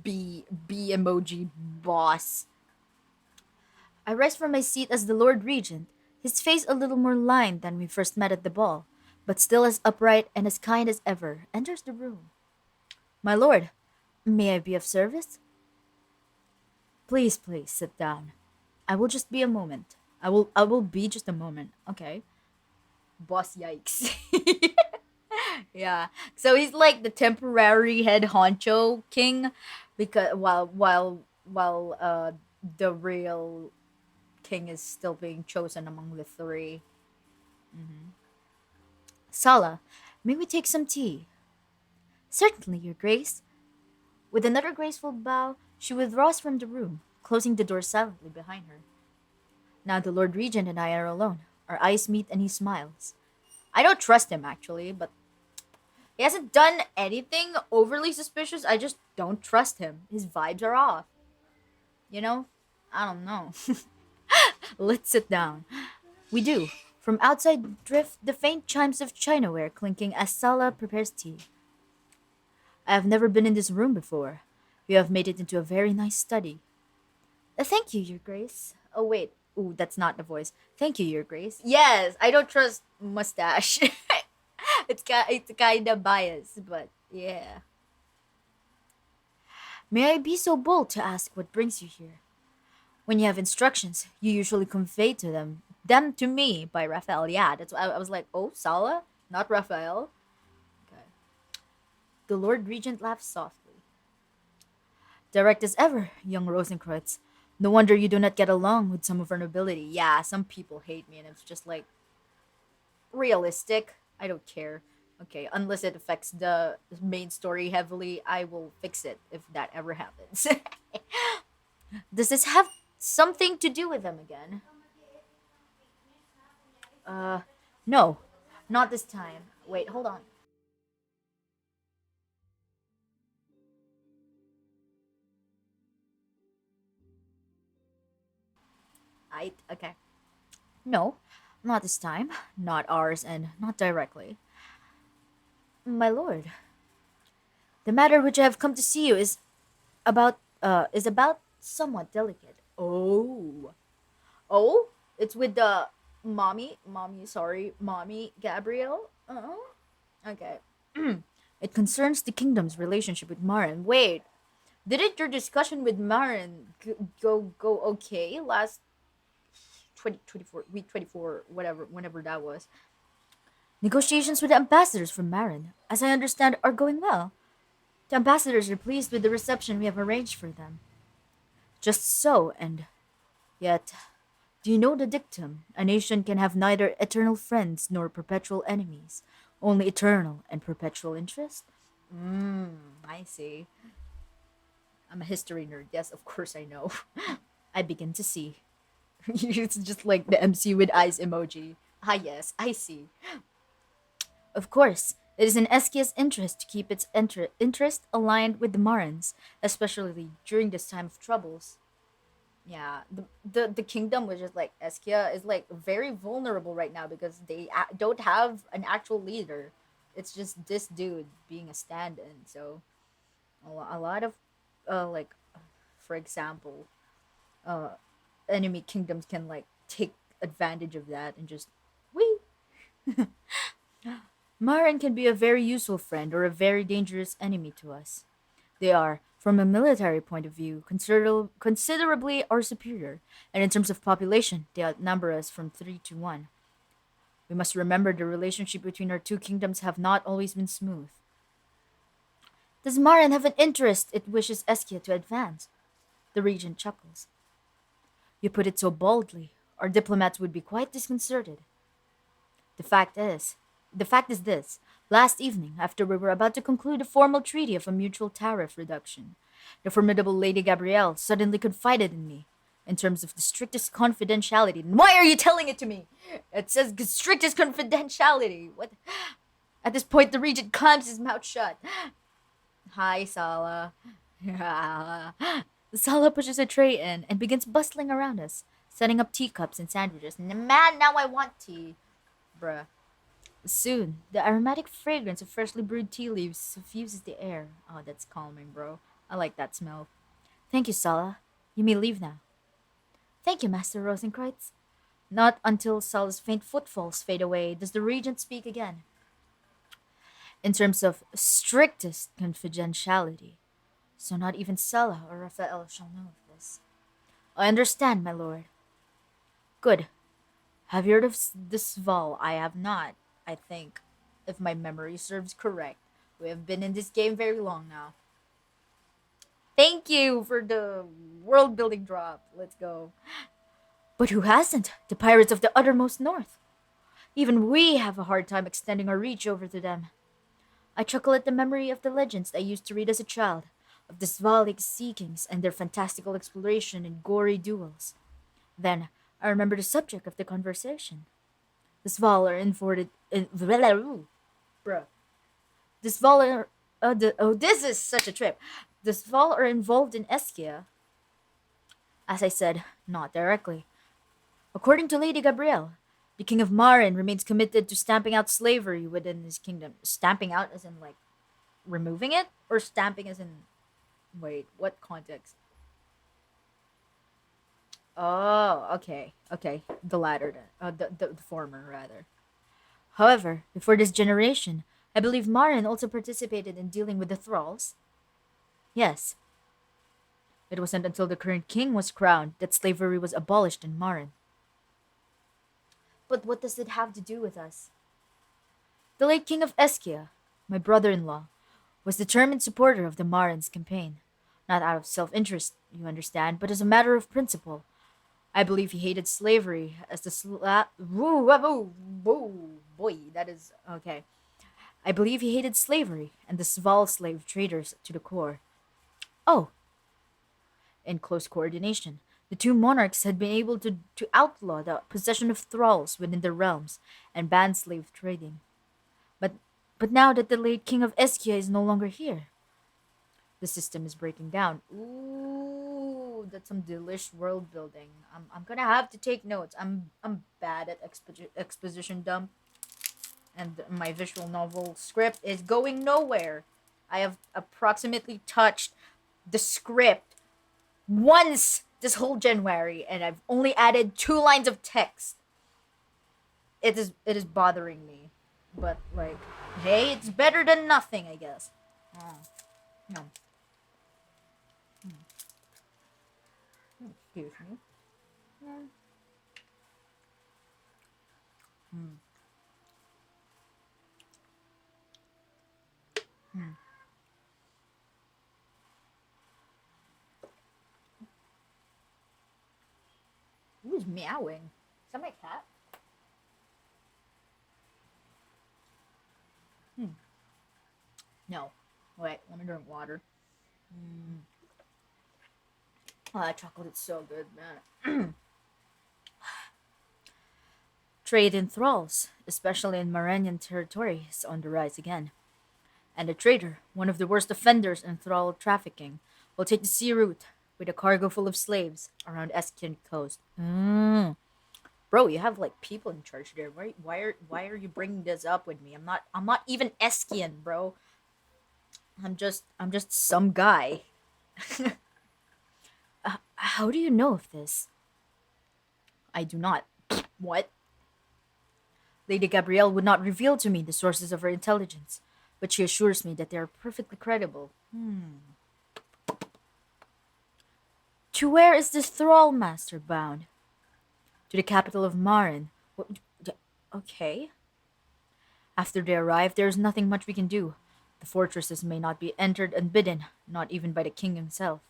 B emoji boss. I rise from my seat as the Lord Regent, his face a little more lined than we first met at the ball, but still as upright and as kind as ever, enters the room. My lord, may I be of service? Please, sit down. I will just be a moment. I will be just a moment, okay? Boss yikes. Yeah. So he's like the temporary head honcho king because while the real king is still being chosen among the three. Hmm. Sala, may we take some tea? Certainly, Your Grace. With another graceful bow, she withdraws from the room, closing the door silently behind her. Now the Lord Regent and I are alone. Our eyes meet and he smiles. I don't trust him actually, but he hasn't done anything overly suspicious. I just don't trust him. His vibes are off. You know? I don't know. Let's sit down. We do. From outside drift the faint chimes of chinaware clinking as Sala prepares tea. I have never been in this room before. You have made it into a very nice study. Thank you, Your Grace. Oh, wait. Ooh, that's not the voice. Thank you, Your Grace. Yes, I don't trust mustache. It's kind of biased, but yeah. May I be so bold to ask what brings you here? When you have instructions, you usually convey to them to me by Raphael. Yeah, that's why I was like, oh, Sala, not Raphael. Okay. The Lord Regent laughs softly. Direct as ever, young Rosenkreutz. No wonder you do not get along with some of our nobility. Yeah, some people hate me, and it's just like realistic. I don't care. Okay, unless it affects the main story heavily, I will fix it if that ever happens. Does this have something to do with them again? Uh, no, not this time. Wait, hold on. I okay. No, not this time. Not ours, and not directly. My lord, the matter which I have come to see you is about somewhat delicate. Oh. Oh? It's with the mommy Gabrielle? Okay. It concerns the kingdom's relationship with Marin. Wait, didn't your discussion with Marin go okay last 2024 week 24 whatever whenever that was? Negotiations with the ambassadors from Marin, as I understand, are going well. The ambassadors are pleased with the reception we have arranged for them. Just so, and yet, do you know the dictum? A nation can have neither eternal friends nor perpetual enemies, only eternal and perpetual interest? I see. I'm a history nerd. Yes, of course I know. I begin to see. It's just like the MC with eyes emoji. Ah, yes, I see. Of course, it is in Eskia's interest to keep its interest aligned with the Marans, especially during this time of troubles. Yeah, the kingdom, which is like Eskia, is like very vulnerable right now because they don't have an actual leader. It's just this dude being a stand-in. So a lot of, like, for example, uh, enemy kingdoms can like take advantage of that and just we. Marin can be a very useful friend or a very dangerous enemy to us. They are, from a military point of view, considerably our superior, and in terms of population, they outnumber us from 3 to 1. We must remember the relationship between our two kingdoms have not always been smooth. Does Marin have an interest it wishes Eskia to advance? The regent chuckles. You put it so boldly. Our diplomats would be quite disconcerted. The fact is, the fact is this. Last evening, after we were about to conclude a formal treaty of a mutual tariff reduction, the formidable Lady Gabrielle suddenly confided in me, in terms of the strictest confidentiality. And why are you telling it to me? It says strictest confidentiality. What? At this point, the regent clamps his mouth shut. Hi, Sala. Sala pushes a tray in and begins bustling around us, setting up teacups and sandwiches. Man, now I want tea. Bruh. Soon, the aromatic fragrance of freshly brewed tea leaves suffuses the air. Oh, that's calming, bro. I like that smell. Thank you, Sala. You may leave now. Thank you, Master Rosenkreutz. Not until Sala's faint footfalls fade away does the regent speak again. In terms of strictest confidentiality, so not even Sala or Raphael shall know of this. I understand, my lord. Good. Have you heard of the Sval? I have not, I think, if my memory serves correct. We have been in this game very long now. Thank you for the world building drop. Let's go. But who hasn't? The pirates of the uttermost north. Even we have a hard time extending our reach over to them. I chuckle at the memory of the legends I used to read as a child, of the Svalik sea kings and their fantastical exploration and gory duels. Then I remember the subject of the conversation. The Sval are inverted in bruh. The Sval are this is such a trip. The Sval are involved in Eskia, as I said, not directly. According to Lady Gabrielle, the King of Marin remains committed to stamping out slavery within his kingdom. Stamping out as in like removing it? Or stamping as in wait, what context? Oh, okay. Okay. The latter then. The former rather. However, before this generation, I believe Marin also participated in dealing with the thralls. Yes, it wasn't until the current king was crowned that slavery was abolished in Marin. But what does it have to do with us? The late king of Eskia, my brother-in-law, was determined supporter of the Marin's campaign. Not out of self-interest, you understand, but as a matter of principle. I believe he hated slavery as the woo, woo, woo, boy, that is okay. I believe he hated slavery and the Sval slave traders to the core. Oh, in close coordination, the two monarchs had been able to outlaw the possession of thralls within their realms and ban slave trading. But but now that the late king of Eskia is no longer here, the system is breaking down. Ooh, That's some delish world building. I'm gonna have to take notes. I'm bad at exposition dump, and my visual novel script is going nowhere. I have approximately touched the script once this whole January, and I've only added 2 lines of text. It is bothering me, but like, hey, it's better than nothing, I guess. Oh, no, excuse me. Mm, mm, mm. Who's meowing? Is that my cat? Hmm. No. Wait, let me drink water. Mm. Oh, that chocolate is so good, man. Trade in thralls, especially in Maranian territory, is on the rise again. And the trader, one of the worst offenders in thrall trafficking, will take the sea route with a cargo full of slaves around Eskian coast. Bro, you have like people in charge there. Why are you bringing this up with me? I'm not even Eskian, bro. I'm just some guy. How do you know of this? I do not. What? Lady Gabrielle would not reveal to me the sources of her intelligence, but she assures me that they are perfectly credible. To where is this thrall master bound? To the capital of Marin. Okay. After they arrive, there is nothing much we can do. The fortresses may not be entered unbidden, not even by the king himself.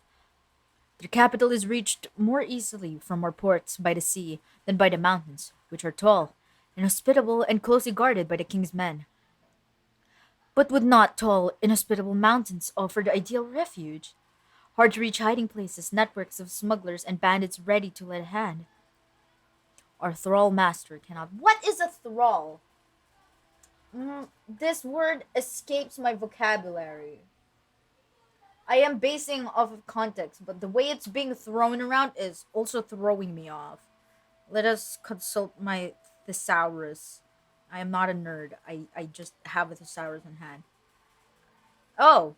The capital is reached more easily from our ports by the sea than by the mountains, which are tall, inhospitable, and closely guarded by the king's men. But would not tall, inhospitable mountains offer the ideal refuge? Hard to reach hiding places, networks of smugglers and bandits ready to lend a hand. Our thrall master cannot. What is a thrall? This word escapes my vocabulary. I am basing off of context, but the way it's being thrown around is also throwing me off. Let us consult my thesaurus. I am not a nerd. I just have a thesaurus in hand. Oh,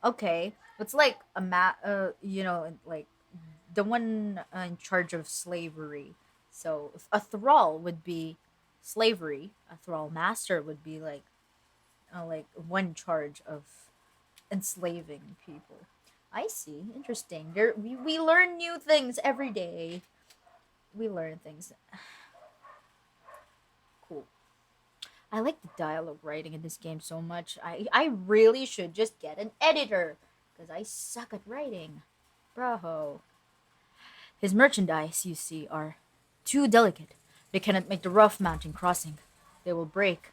okay. It's like like the one in charge of slavery. So if a thrall would be slavery. A thrall master would be like one charge of enslaving people. I see. Interesting. We learn new things every day. We learn things. Cool. I like the dialogue writing in this game so much. I really should just get an editor because I suck at writing. Bravo. His merchandise, you see, are too delicate. They cannot make the rough mountain crossing. They will break.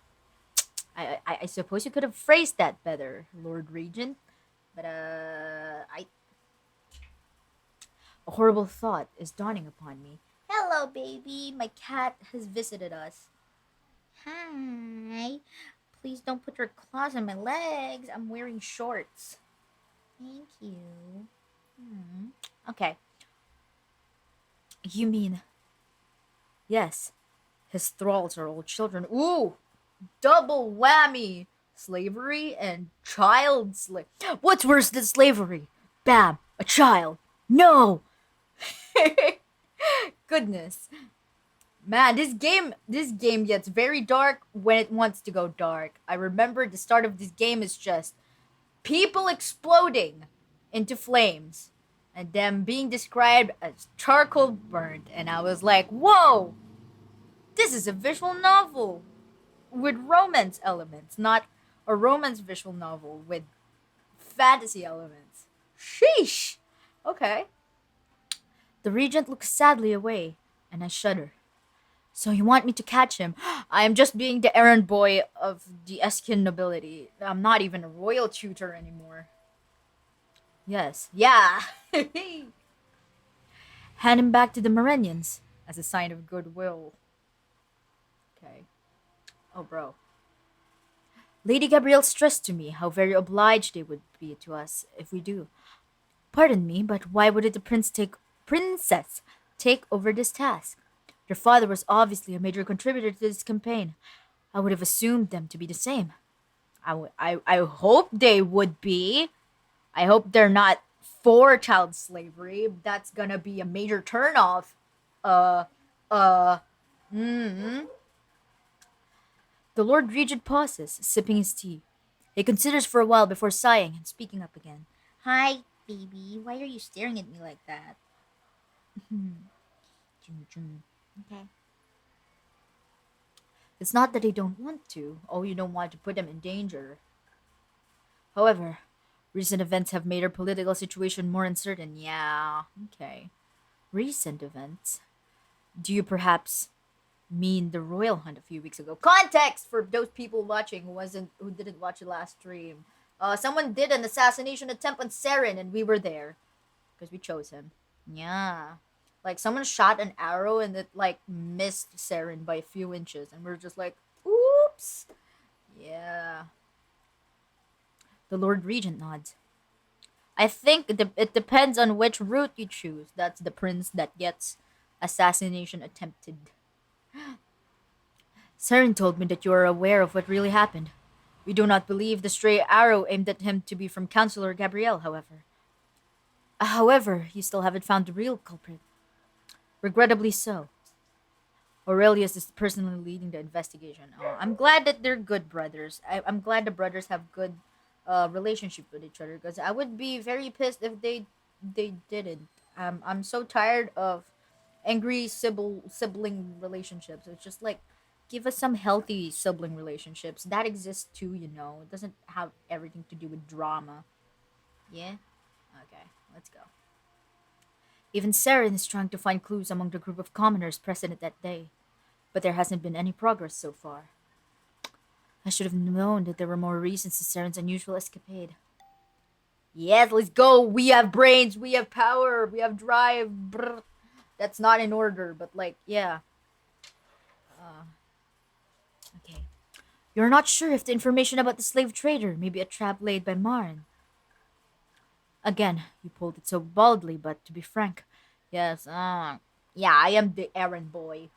I suppose you could have phrased that better, Lord Regent. But a horrible thought is dawning upon me. Hello, baby. My cat has visited us. Hi. Please don't put your claws on my legs. I'm wearing shorts. Thank you. Okay. You mean, yes, his thralls are all children. Ooh, double whammy. Slavery and child slave. What's worse than slavery? Bam, a child. No. Goodness. Man, this game gets very dark when it wants to go dark. I remember the start of this game is just people exploding into flames and them being described as charcoal burnt, and I was like, "Whoa! This is a visual novel with romance elements, not a romance visual novel with fantasy elements." Sheesh. Okay. The regent looks sadly away, and I shudder. So you want me to catch him? I am just being the errand boy of the Eskian nobility. I'm not even a royal tutor anymore. Yes. Yeah. Hand him back to the Morenians as a sign of goodwill. Okay. Oh, bro. Lady Gabrielle stressed to me how very obliged they would be to us if we do. Pardon me, but why would the princess take over this task? Their father was obviously a major contributor to this campaign. I would have assumed them to be the same. I hope they would be. I hope they're not for child slavery. That's gonna be a major turnoff. Uh, uh, mm. The Lord Regent pauses, sipping his tea. He considers for a while before sighing and speaking up again. Hi, baby. Why are you staring at me like that? Okay. It's not that I don't want to. Oh, you don't want to put them in danger. However, recent events have made our political situation more uncertain. Yeah, okay. Recent events? Do you perhaps mean the royal hunt a few weeks ago? Context for those people watching who didn't watch the last stream. Someone did an assassination attempt on Saren, and we were there because we chose him. Yeah, like someone shot an arrow and it like missed Saren by a few inches, and we're just like, oops. Yeah. The Lord Regent nods. I think it depends on which route you choose. That's the prince that gets assassination attempted. Saren told me that you are aware of what really happened. We do not believe the stray arrow aimed at him to be from Counselor Gabrielle, however. However, you still haven't found the real culprit. Regrettably so. Aurelius is personally leading the investigation. Oh, I'm glad that they're good brothers. I'm glad the brothers have good relationship with each other because I would be very pissed if they didn't. I'm so tired of angry sibling relationships. It's just like give us some healthy sibling relationships that exist too. It doesn't have everything to do with drama. Yeah. Okay. Let's go. Even Saren is trying to find clues among the group of commoners present at that day, but there hasn't been any progress so far. I should have known that there were more reasons to Saren's unusual escapade. Yes, let's go. We have brains, we have power, we have drive. Brr. That's not in order, but like, yeah. Uh, okay. You're not sure if the information about the slave trader may be a trap laid by Marin. Again, you pulled it so boldly, but to be frank, yes, yeah, I am the errand boy.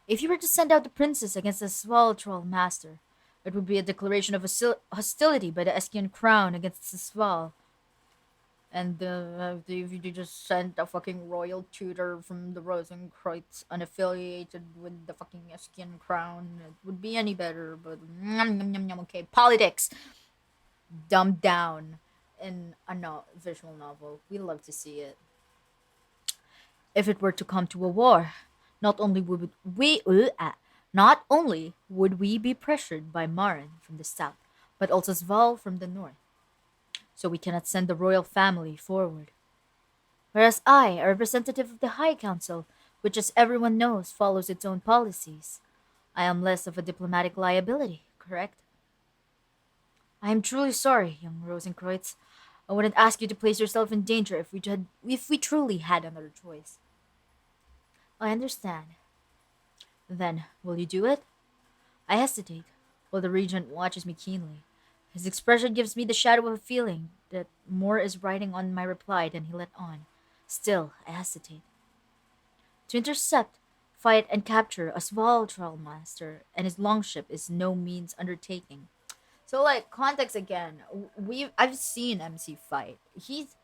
If you were to send out the princess against the Sval master, it would be a declaration of hostility by the Eskian crown against the Sval. And if you just sent a fucking royal tutor from the Rosenkreuz unaffiliated with the fucking Eskian crown, it would be any better. But okay, politics dumbed down in a visual novel. We love to see it. If it were to come to a war, not only would we not only would we be pressured by Marin from the south, but also Sval from the north. So we cannot send the royal family forward. Whereas I, a representative of the High Council, which as everyone knows follows its own policies, I am less of a diplomatic liability, correct? I am truly sorry, young Rosenkreutz. I wouldn't ask you to place yourself in danger if we truly had another choice. I understand. Then, will you do it? I hesitate, while the regent watches me keenly. His expression gives me the shadow of a feeling that more is writing on my reply than he let on. Still, I hesitate. To intercept, fight, and capture a small trial master and his longship is no means undertaking. So, like context again, I've seen MC fight. He's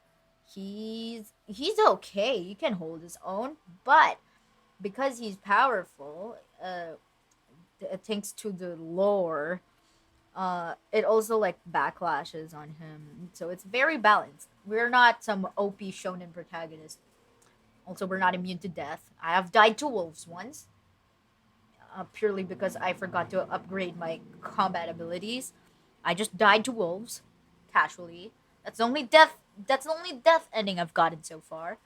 okay. He can hold his own, but because he's powerful, thanks to the lore, it also like backlashes on him. So it's very balanced. We're not some OP shonen protagonist. Also, we're not immune to death. I have died to wolves once, purely because I forgot to upgrade my combat abilities. I just died to wolves, casually. That's the only death. That's the only death ending I've gotten so far.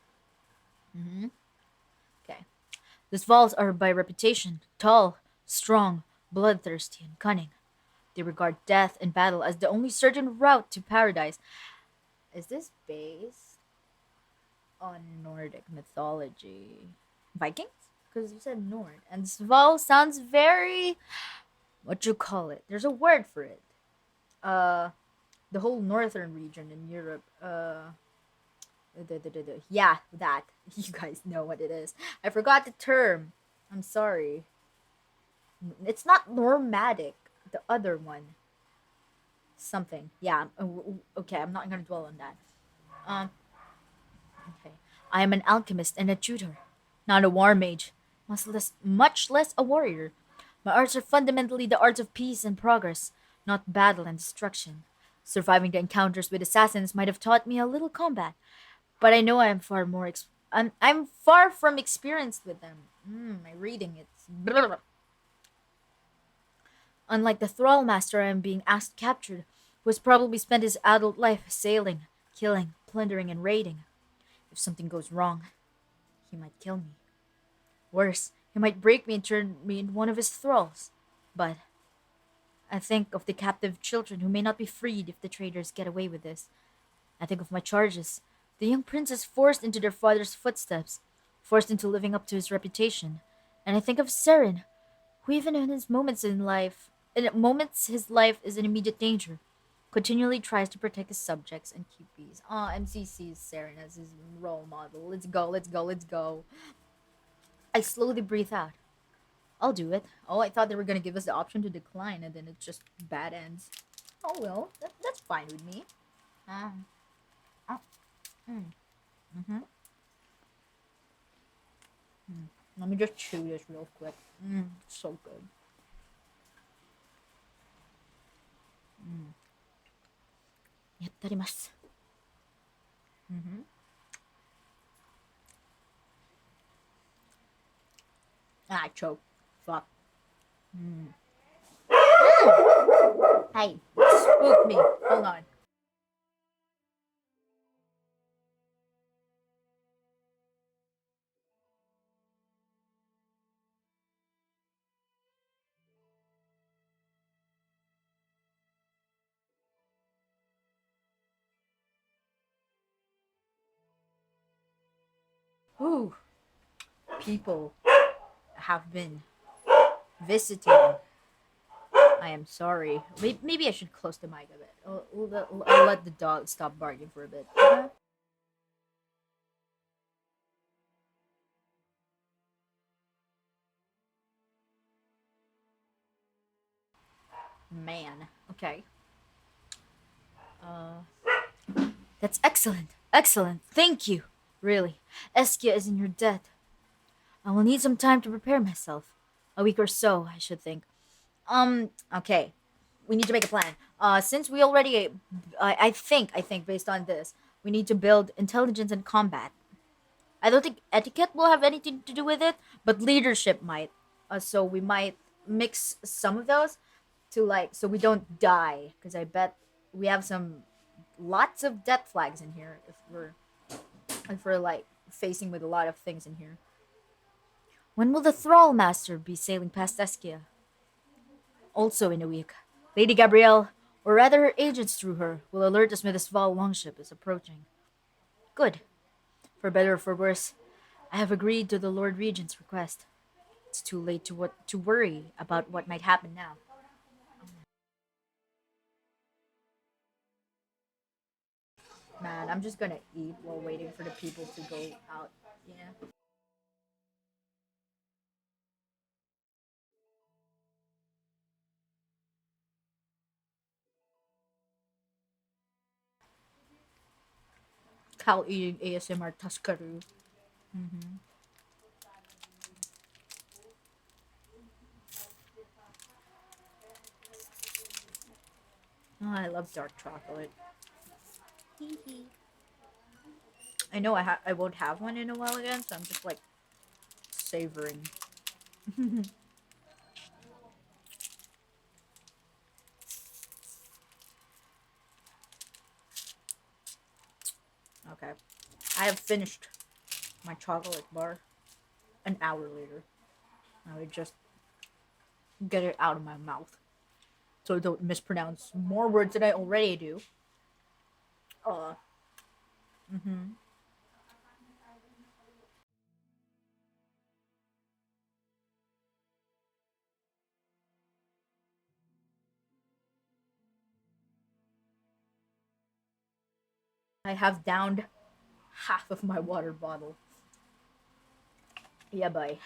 Mm-hmm. Okay. These Vals are by reputation tall, strong, bloodthirsty, and cunning. They regard death and battle as the only certain route to paradise. Is this based on Nordic mythology? Vikings? Because you said Nord. And Sval sounds very. What you call it? There's a word for it. Uh, the whole northern region in Europe. Yeah, that you guys know what it is. I forgot the term. I'm sorry. It's not nomadic. The other one, something. Yeah. Okay, I'm not gonna dwell on that. Um. Okay. I am an alchemist and a tutor, not a war mage, much less a warrior. My arts are fundamentally the arts of peace and progress, not battle and destruction. Surviving the encounters with assassins might have taught me a little combat, but I know I am I'm far from experienced with them. My reading it's unlike the thrall master I am being asked to capture, who has probably spent his adult life sailing, killing, plundering, and raiding. If something goes wrong, he might kill me. Worse, he might break me and turn me into one of his thralls. But I think of the captive children who may not be freed if the traders get away with this. I think of my charges, the young princes forced into their father's footsteps, forced into living up to his reputation. And I think of Seren, who even in moments his life is in immediate danger, continually tries to protect his subjects and keep peace. MC sees Seren as his role model. Let's go, let's go, let's go. I slowly breathe out. I'll do it. Oh, I thought they were gonna give us the option to decline, and then it just bad ends. Oh well, that's fine with me. Um, oh, mm, mm-hmm. Let me just chew this real quick. So good. やってあります。Mm-hmm. Ah, I choke. Fuck. Hey, spook me. Hold on. Whew. People have been visiting. I am sorry. Maybe I should close the mic a bit. I'll let the dog stop barking for a bit. Man. Okay. Uh, that's excellent. Excellent. Thank you. Really. Eskia is in your debt. I will need some time to prepare myself. A week or so, I should think. Okay. We need to make a plan. Since we already, I think based on this, we need to build intelligence and combat. I don't think etiquette will have anything to do with it, but leadership might. So we might mix some of those to so we don't die. Because I bet we have some lots of death flags in here if we're facing with a lot of things in here. When will the thrall master be sailing past Eskia? Also in a week. Lady Gabrielle, or rather her agents through her, will alert us when the Sval longship is approaching. Good. For better or for worse, I have agreed to the Lord Regent's request. It's too late to worry about what might happen now. Man, I'm just gonna eat while waiting for the people to go out. Yeah. Cal eating ASMR Tuskaru. Oh, I love dark chocolate. I know I won't have one in a while again, so I'm just savoring. Okay. I have finished my chocolate bar an hour later. I would just get it out of my mouth so I don't mispronounce more words than I already do. Uh, mm-hmm. I have downed half of my water bottle. Yeah, bye.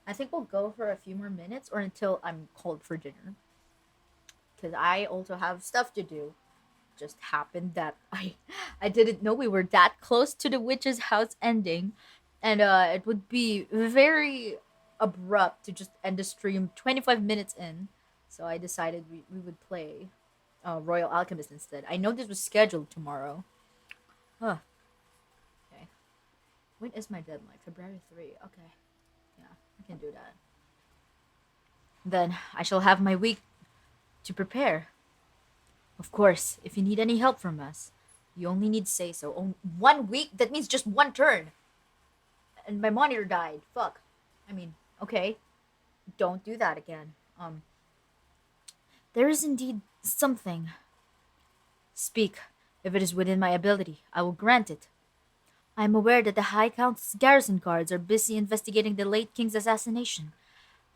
I think we'll go for a few more minutes or until I'm called for dinner. Because I also have stuff to do. Just happened that I didn't know we were that close to the witch's house ending, and it would be very abrupt to just end the stream 25 minutes in. So I decided we would play Royal Alchemist instead. I know this was scheduled tomorrow. Huh. Okay. When is my deadline? February 3. Okay. Yeah, I can do that. Then I shall have my week to prepare. Of course, if you need any help from us, you only need to say so. 1 week? That means just one turn. And my monitor died. Fuck. I mean, okay. Don't do that again. There is indeed something. Speak. If it is within my ability, I will grant it. I am aware that the High Count's garrison guards are busy investigating the late king's assassination.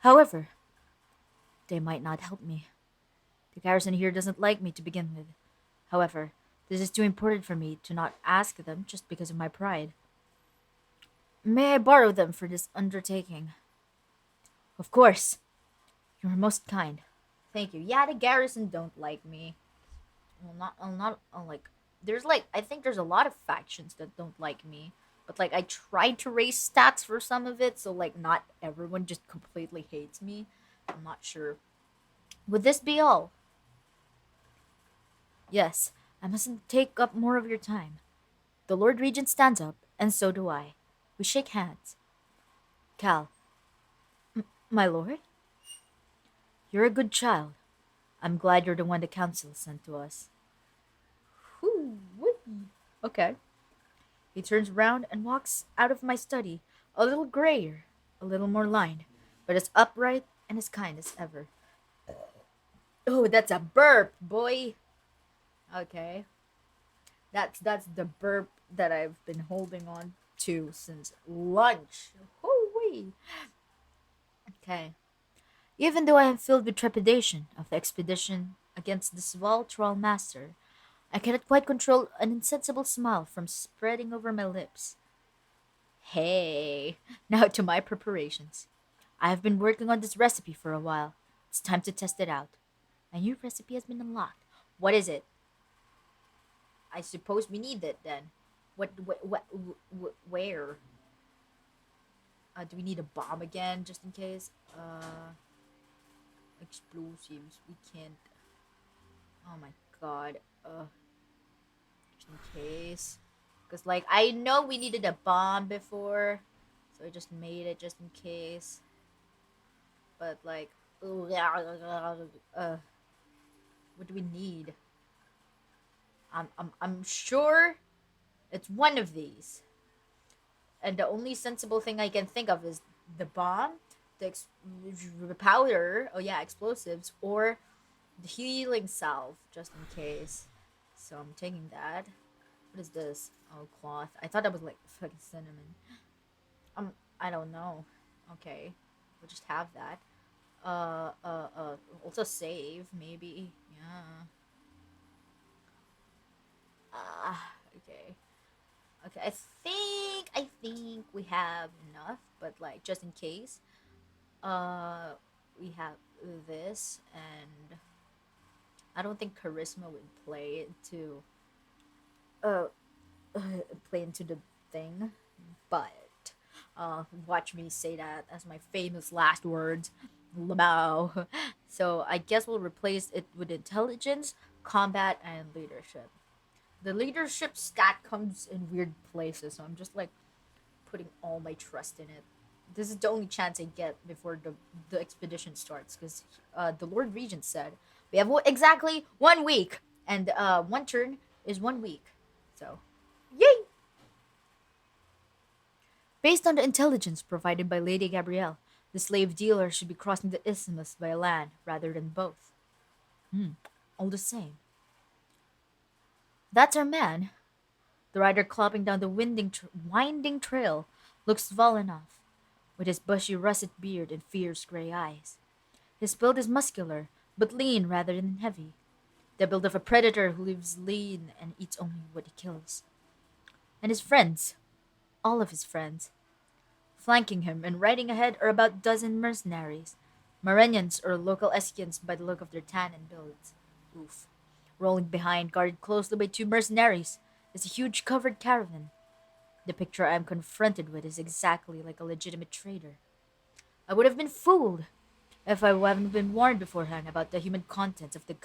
However, they might not help me. The garrison here doesn't like me to begin with. However, this is too important for me to not ask them just because of my pride. May I borrow them for this undertaking? Of course. You are most kind. Thank you. Yeah, the garrison don't like me. Well, like. There's like I think there's a lot of factions that don't like me, but like I tried to raise stats for some of it, so like not everyone just completely hates me. I'm not sure. Would this be all? Yes. I mustn't take up more of your time. The Lord Regent stands up, and so do I. We shake hands. Cal, my lord, you're a good child. I'm glad you're the one the council sent to us. Whoo, whee. Okay. He turns around and walks out of my study, a little grayer, a little more lined, but as upright and as kind as ever. Oh, that's a burp, boy. Okay. That's the burp that I've been holding on to since lunch. Hoo-wee. Okay. Even though I am filled with trepidation of the expedition against the Sval Troll Master, I cannot quite control an insensible smile from spreading over my lips. Hey, now to my preparations. I have been working on this recipe for a while. It's time to test it out. A new recipe has been unlocked. What is it? I suppose we need it then. Where? Do we need a bomb again, just in case? Explosives. We can't. Oh my god. Just in case. Because, like, I know we needed a bomb before. So I just made it just in case. But, like, what do we need? I'm sure it's one of these. And the only sensible thing I can think of is the bomb, the powder, oh yeah, explosives, or the healing salve, just in case. So I'm taking that. What is this? Oh, cloth. I thought that was like fucking cinnamon. I don't know. Okay, we'll just have that. Also save maybe. Yeah. Okay. Okay, I think we have enough, but like just in case, we have this, and I don't think charisma would play to uh play into the thing, but watch me say that as my famous last words, Lamau. So I guess we'll replace it with intelligence, combat, and leadership. The leadership stat comes in weird places, so I'm just like putting all my trust in it. This is the only chance I get before the expedition starts, because the Lord Regent said we have exactly 1 week, and one turn is 1 week. So, yay! Based on the intelligence provided by Lady Gabrielle, the slave dealer should be crossing the isthmus by land rather than both. Hmm. All the same, that's our man. The rider clopping down the winding trail looks tall enough, with his bushy russet beard and fierce gray eyes. His build is muscular, but lean rather than heavy. the build of a predator who lives lean and eats only what he kills. And his friends, all of his friends, flanking him and riding ahead are about a dozen mercenaries. Marenians or local Eskians by the look of their tan and builds. Oof. Rolling behind, guarded closely by two mercenaries, is a huge covered caravan. The picture I am confronted with is exactly like a legitimate trader. I would have been fooled if I hadn't been warned beforehand about the human contents of the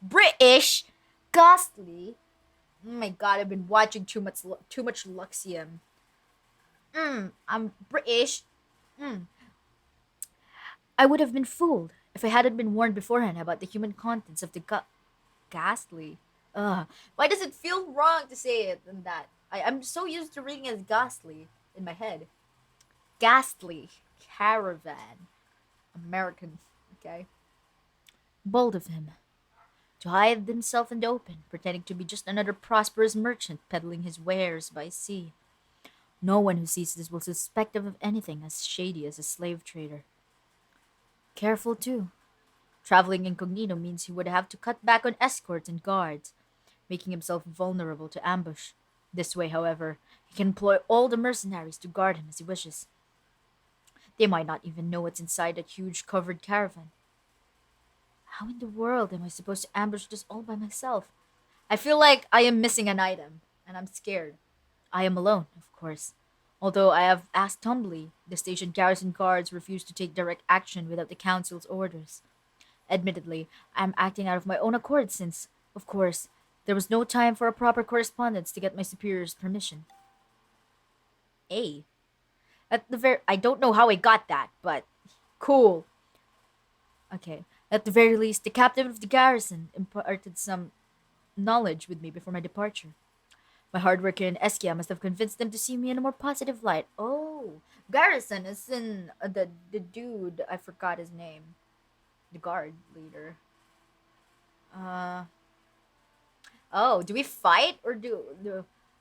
British ghastly. Oh my god, I've been watching too much Luxium. I'm British. Mm. I would have been fooled if I hadn't been warned beforehand about the human contents of the ghastly. Ugh. Why does it feel wrong to say it than that? I'm so used to reading as ghastly in my head. Ghastly. Caravan. American. Okay. Bold of him. To hide himself in the open, pretending to be just another prosperous merchant peddling his wares by sea. No one who sees this will suspect him of anything as shady as a slave trader. Careful, too. Traveling incognito means he would have to cut back on escorts and guards, making himself vulnerable to ambush. This way, however, he can employ all the mercenaries to guard him as he wishes. They might not even know what's inside that huge covered caravan. How in the world am I supposed to ambush this all by myself? I feel like I am missing an item, and I'm scared. I am alone, of course. Although I have asked humbly, the station garrison guards refuse to take direct action without the council's orders. Admittedly, I am acting out of my own accord since, of course, there was no time for a proper correspondence to get my superior's permission. A. I don't know how I got that, but cool. Okay. At the very least, the captain of the garrison imparted some knowledge with me before my departure. My hard worker in Eskia must have convinced them to see me in a more positive light. Oh, Garrison is in the dude. I forgot his name. The guard leader. Uh oh. Do we fight or do?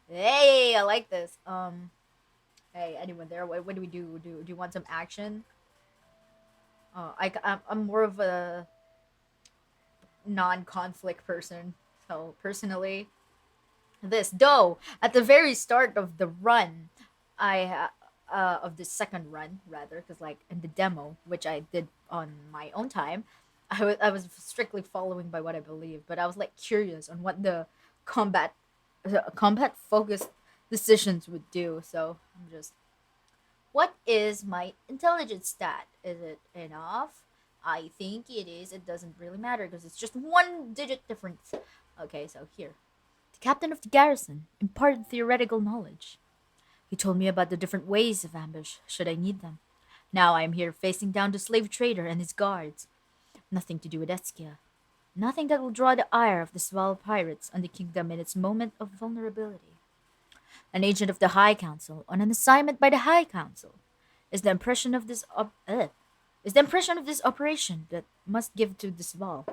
Hey, I like this. Hey, anyone there? What do we do? Do you want some action? I'm more of a non-conflict person. So personally, this though at the very start of the run of the second run rather because like in the demo which I did on my own time I was strictly following by what I believe but I was like curious on what the combat combat focused decisions would do so I'm just what is my intelligence stat is it enough I think it is it doesn't really matter because it's just one digit difference okay so here the captain of the garrison imparted theoretical knowledge. He told me about the different ways of ambush, should I need them. Now I am here facing down the slave trader and his guards. Nothing to do with Eskia. Nothing that will draw the ire of the Sval pirates on the kingdom in its moment of vulnerability. An agent of the High Council on an assignment by the High Council is the impression of is the impression of this operation that must give to the Sval.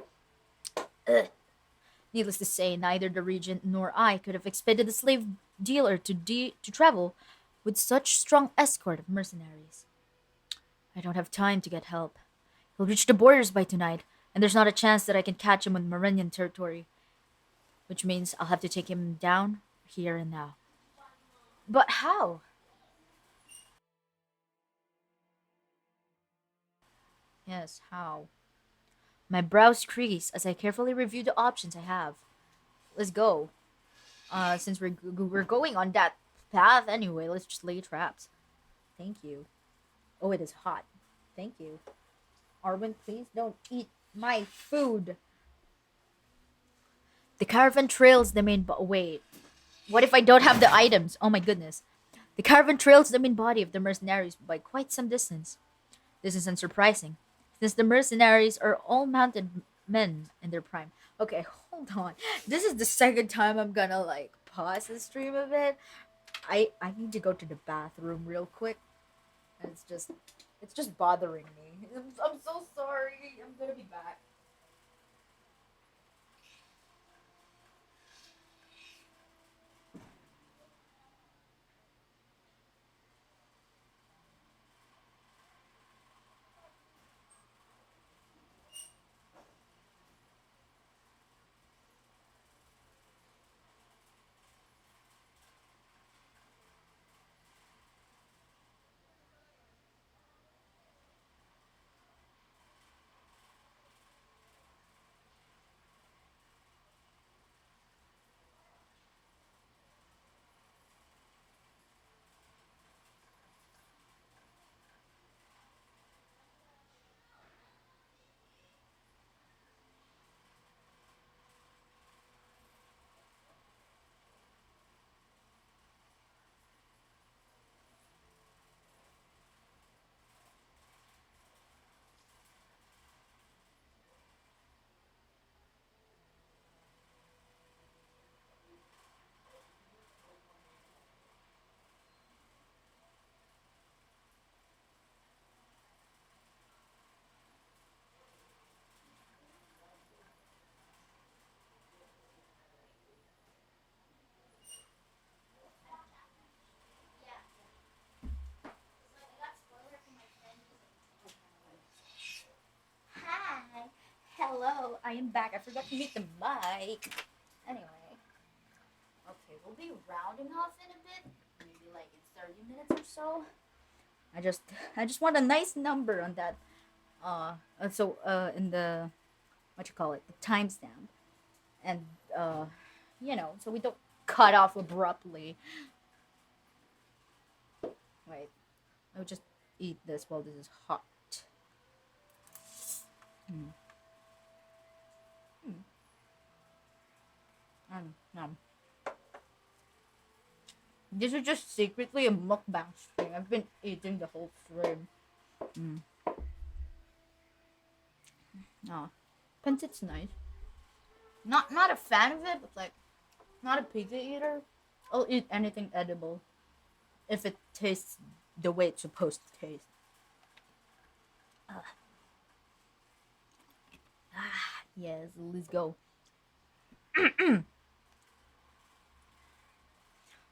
Needless to say, neither the regent nor I could have expected the slave dealer to travel with such strong escort of mercenaries. I don't have time to get help. He'll reach the borders by tonight, and there's not a chance that I can catch him on Marinian territory, which means I'll have to take him down here and now. But how? Yes, how? My brows crease as I carefully review the options I have. Let's go. Since we're going on that path anyway, let's just lay traps. Thank you. Oh, it is hot. Thank you. Arwen, please don't eat my food. The caravan trails the main wait. What if I don't have the items? Oh my goodness. The caravan trails the main body of the mercenaries by quite some distance. This is unsurprising, since the mercenaries are all mounted men in their prime. Okay, hold on. This is the second time I'm gonna like pause the stream a bit. I need to go to the bathroom real quick. And it's just bothering me. I'm so sorry. I'm gonna be back. I am back. I forgot to mute the mic. Anyway, okay, we'll be rounding off in a bit, maybe like in 30 minutes or so. I just, I just want a nice number on that. In the what you call it, the timestamp, and uh, so we don't cut off abruptly. Wait, I'll just eat this while this is hot. Hmm. Hmm. Um. This is just secretly a mukbang stream. I've been eating the whole stream. Mm. Oh, pancit's nice. Not a fan of it, but like not a pizza eater. I'll eat anything edible if it tastes the way it's supposed to taste. Ah, yes, let's go.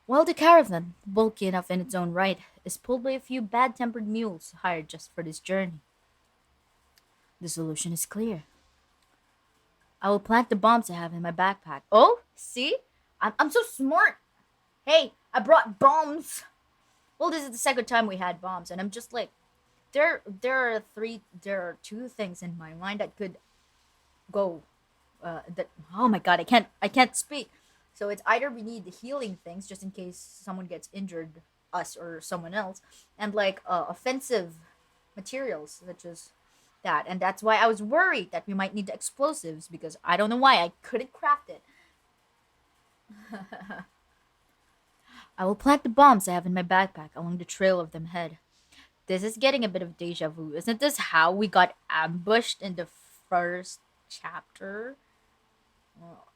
Well, the caravan, bulky enough in its own right, is pulled by a few bad-tempered mules hired just for this journey. The solution is clear. I will plant the bombs I have in my backpack. Oh, see? I'm so smart. Hey, I brought bombs. Well, this is the second time we had bombs, and I'm just like, there are two things in my mind that could go. That oh my god, I can't speak. So it's either we need the healing things just in case someone gets injured, us or someone else, and like offensive materials such as that, and that's why I was worried that we might need the explosives because I don't know why I couldn't craft it. I will plant the bombs I have in my backpack along the trail of them head. This is getting a bit of deja vu. Isn't this how we got ambushed in the first chapter?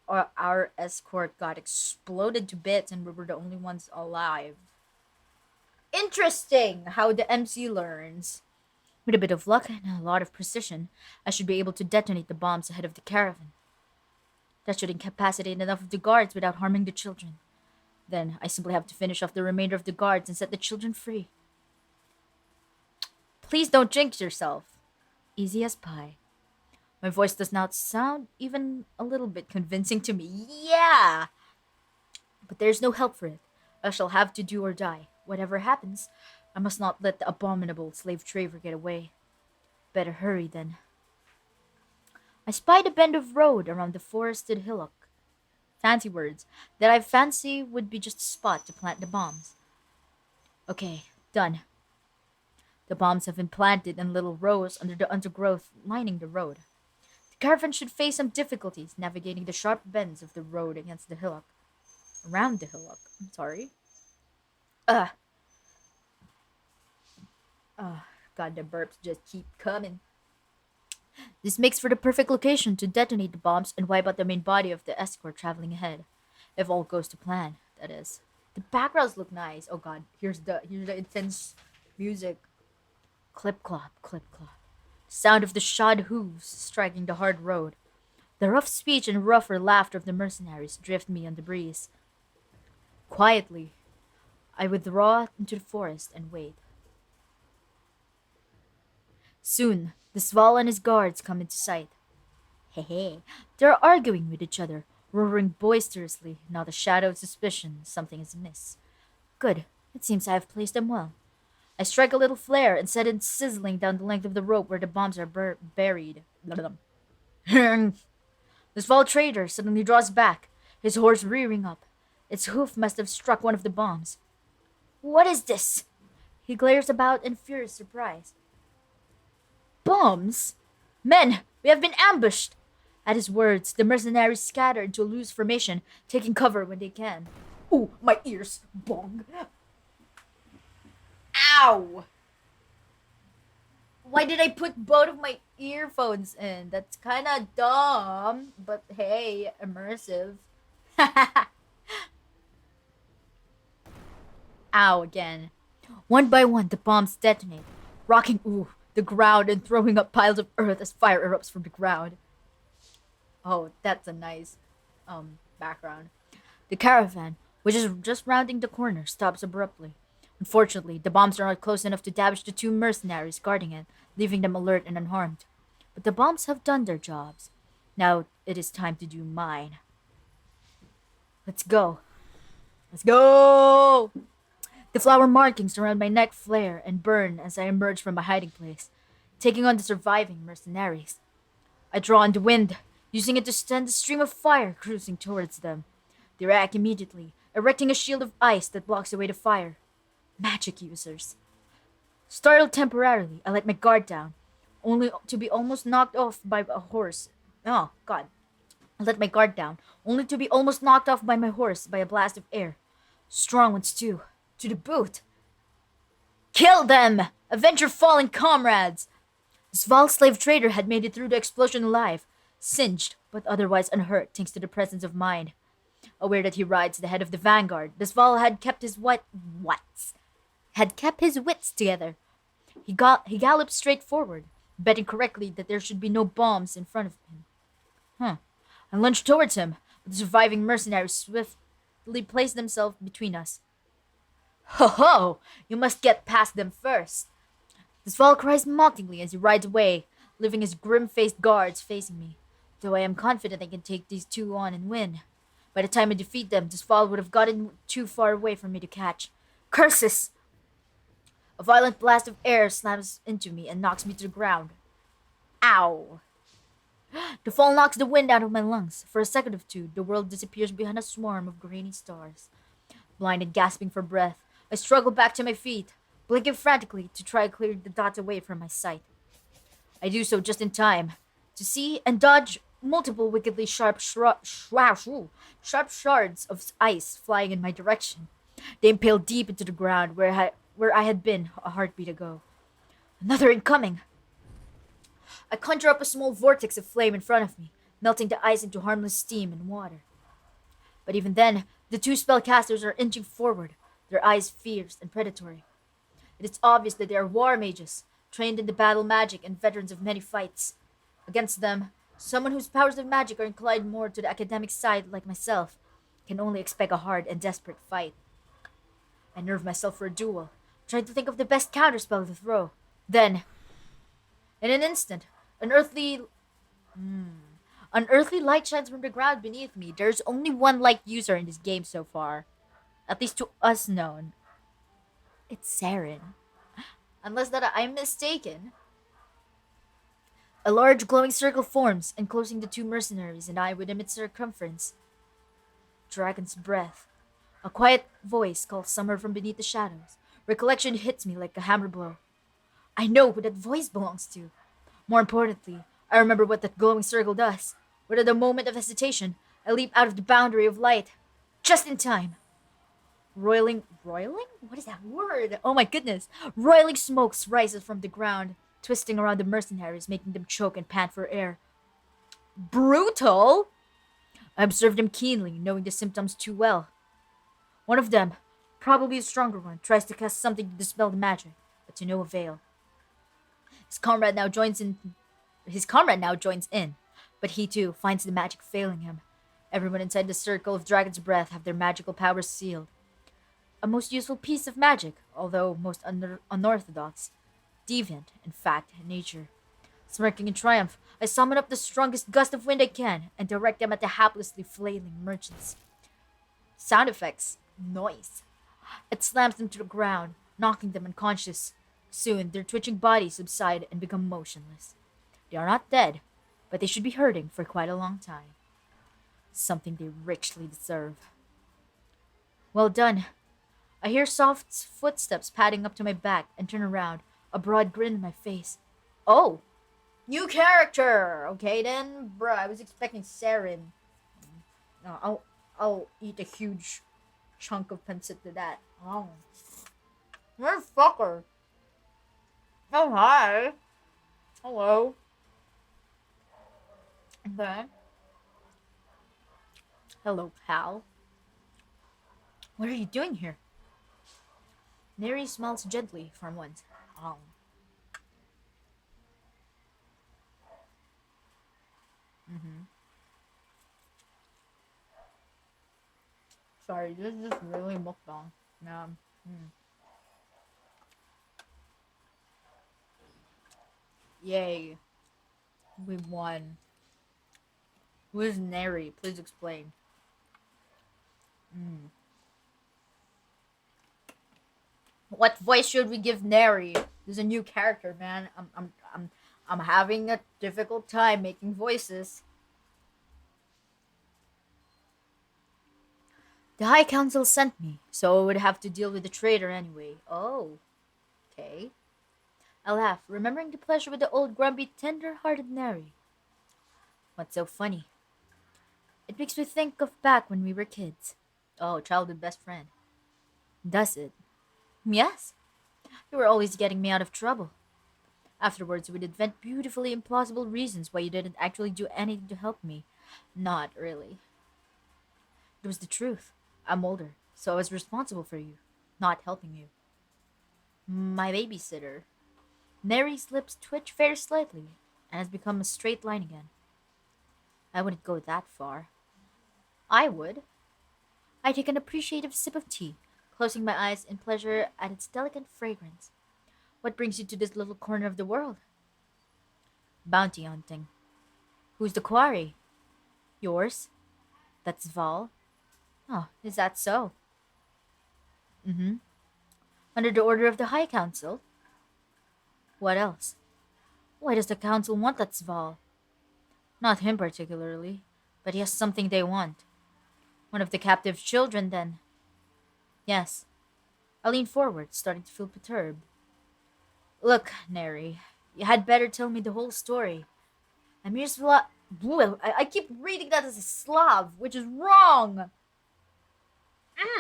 Or our escort got exploded to bits and we were the only ones alive. Interesting how the MC learns. With a bit of luck and a lot of precision, I should be able to detonate the bombs ahead of the caravan. That should incapacitate enough of the guards without harming the children. Then I simply have to finish off the remainder of the guards and set the children free. Please don't jinx yourself. Easy as pie. My voice does not sound even a little bit convincing to me. Yeah! But there's no help for it. I shall have to do or die. Whatever happens, I must not let the abominable slave trader get away. Better hurry then. I spied a bend of road around the forested hillock. Fancy words that I fancy would be just a spot to plant the bombs. Okay, done. The bombs have been planted in little rows under the undergrowth lining the road. The caravan should face some difficulties navigating the sharp bends of the road against the hillock. Around the hillock. I'm sorry. Ugh. Ugh. God, the burps just keep coming. This makes for the perfect location to detonate the bombs and wipe out the main body of the escort traveling ahead. If all goes to plan, that is. The backgrounds look nice. Oh god, here's the intense music. Clip clop, clip clop. Sound of the shod hooves striking the hard road. The rough speech and rougher laughter of the mercenaries drift me on the breeze. Quietly, I withdraw into the forest and wait. Soon, the Sval and his guards come into sight. Hey, hey, they're arguing with each other, roaring boisterously, not a shadow of suspicion something is amiss. Good, it seems I have placed them well. I strike a little flare and set it sizzling down the length of the rope where the bombs are buried. The Sval trader suddenly draws back, his horse rearing up. Its hoof must have struck one of the bombs. What is this? He glares about in furious surprise. Bombs? Men, we have been ambushed! At his words, the mercenaries scatter into a loose formation, taking cover when they can. Ooh, my ears! Bong! Ow! Why did I put both of my earphones in? That's kinda dumb, but hey, immersive. Ow again. One by one, the bombs detonate, rocking the ground and throwing up piles of earth as fire erupts from the ground. Oh, that's a nice background. The caravan, which is just rounding the corner, stops abruptly. Unfortunately, the bombs are not close enough to damage the two mercenaries guarding it, leaving them alert and unharmed. But the bombs have done their jobs. Now it is time to do mine. Let's go. Let's go! The flower markings around my neck flare and burn as I emerge from my hiding place, taking on the surviving mercenaries. I draw on the wind, using it to send a stream of fire cruising towards them. They react immediately, erecting a shield of ice that blocks away the fire. Magic users. Startled temporarily, I let my guard down, only to be almost knocked off by a horse. Oh, God. I let my guard down, only to be almost knocked off by my horse by a blast of air. Strong ones, too. To the boot. Kill them! Avenge your fallen comrades! The Sval slave trader had made it through the explosion alive, singed, but otherwise unhurt thanks to the presence of mind. Aware that he rides the head of the vanguard, the Sval had kept his wits had kept his wits together. He galloped straight forward, betting correctly that there should be no bombs in front of him. Huh. I lunged towards him, but the surviving mercenaries swiftly placed themselves between us. Ho ho! You must get past them first. The Sval cries mockingly as he rides away, leaving his grim-faced guards facing me. Though I am confident I can take these two on and win. By the time I defeat them, the Sval would have gotten too far away for me to catch. Curses! A violent blast of air slams into me and knocks me to the ground. Ow! The fall knocks the wind out of my lungs. For a second or two, the world disappears behind a swarm of grainy stars. Blind and gasping for breath, I struggle back to my feet, blinking frantically to try to clear the dots away from my sight. I do so just in time to see and dodge multiple wickedly sharp shards of ice flying in my direction. They impale deep into the ground where I had been a heartbeat ago. Another incoming! I conjure up a small vortex of flame in front of me, melting the ice into harmless steam and water. But even then, the two spellcasters are inching forward, their eyes fierce and predatory. It is obvious that they are war mages, trained in the battle magic and veterans of many fights. Against them, someone whose powers of magic are inclined more to the academic side, like myself, can only expect a hard and desperate fight. I nerve myself for a duel, trying to think of the best counterspell to throw. Then, in an instant, an unearthly light shines from the ground beneath me. There's only one light user in this game so far, at least to us known. It's Saren. Unless that I'm mistaken. A large glowing circle forms, enclosing the two mercenaries and I within its circumference. Dragon's breath. A quiet voice calls somewhere from beneath the shadows. Recollection hits me like a hammer blow. I know who that voice belongs to. More importantly, I remember what that glowing circle does. Without a moment of hesitation, I leap out of the boundary of light. Just in time. Roiling? What is that word? Oh my goodness. Roiling smokes rises from the ground, twisting around the mercenaries, making them choke and pant for air. Brutal? I observed them keenly, knowing the symptoms too well. One of them, probably a stronger one, tries to cast something to dispel the magic, but to no avail. His comrade now joins in, but he too finds the magic failing him. Everyone inside the circle of Dragon's Breath have their magical powers sealed. A most useful piece of magic, although most unorthodox. Deviant, in fact, in nature. Smirking in triumph, I summon up the strongest gust of wind I can and direct them at the haplessly flailing merchants. Sound effects. Noise. It slams them to the ground, knocking them unconscious. Soon, their twitching bodies subside and become motionless. They are not dead, but they should be hurting for quite a long time. Something they richly deserve. Well done. I hear soft footsteps padding up to my back and turn around, a broad grin on my face. Oh! New character! Okay then, bruh, I was expecting Saren. No, I'll eat a huge chunk of pancit to that. Oh. Motherfucker! Oh, hi! Hello. Okay. Hello, pal. What are you doing here? Neri smiles gently for once. Oh. Mm-hmm. Sorry, this is just really mukbang. Mm. Yay. We won. Who is Neri? Please explain. Mm. What voice should we give Neri? This is a new character, man. I'm having a difficult time making voices. The High Council sent me, so I would have to deal with the traitor anyway. Oh, okay. I laugh, remembering the pleasure with the old grumpy, tender-hearted Neri. What's so funny? It makes me think of back when we were kids. Oh, childhood best friend. Does it? Yes. You were always getting me out of trouble. Afterwards, we'd invent beautifully implausible reasons why you didn't actually do anything to help me. Not really. It was the truth. I'm older, so I was responsible for you, not helping you. My babysitter. Mary's lips twitch very slightly and has become a straight line again. I wouldn't go that far. I would. I take an appreciative sip of tea, closing my eyes in pleasure at its delicate fragrance. What brings you to this little corner of the world? Bounty hunting. Who's the quarry? Yours? That's Val. Oh, is that so? Mm-hmm. Under the order of the High Council? What else? Why does the Council want that Sval? Not him particularly, but he has something they want. One of the captive children, then. Yes. I lean forward, starting to feel perturbed. Look, Neri, you had better tell me the whole story. Amir Sval. I keep reading that as a Slav, which is wrong.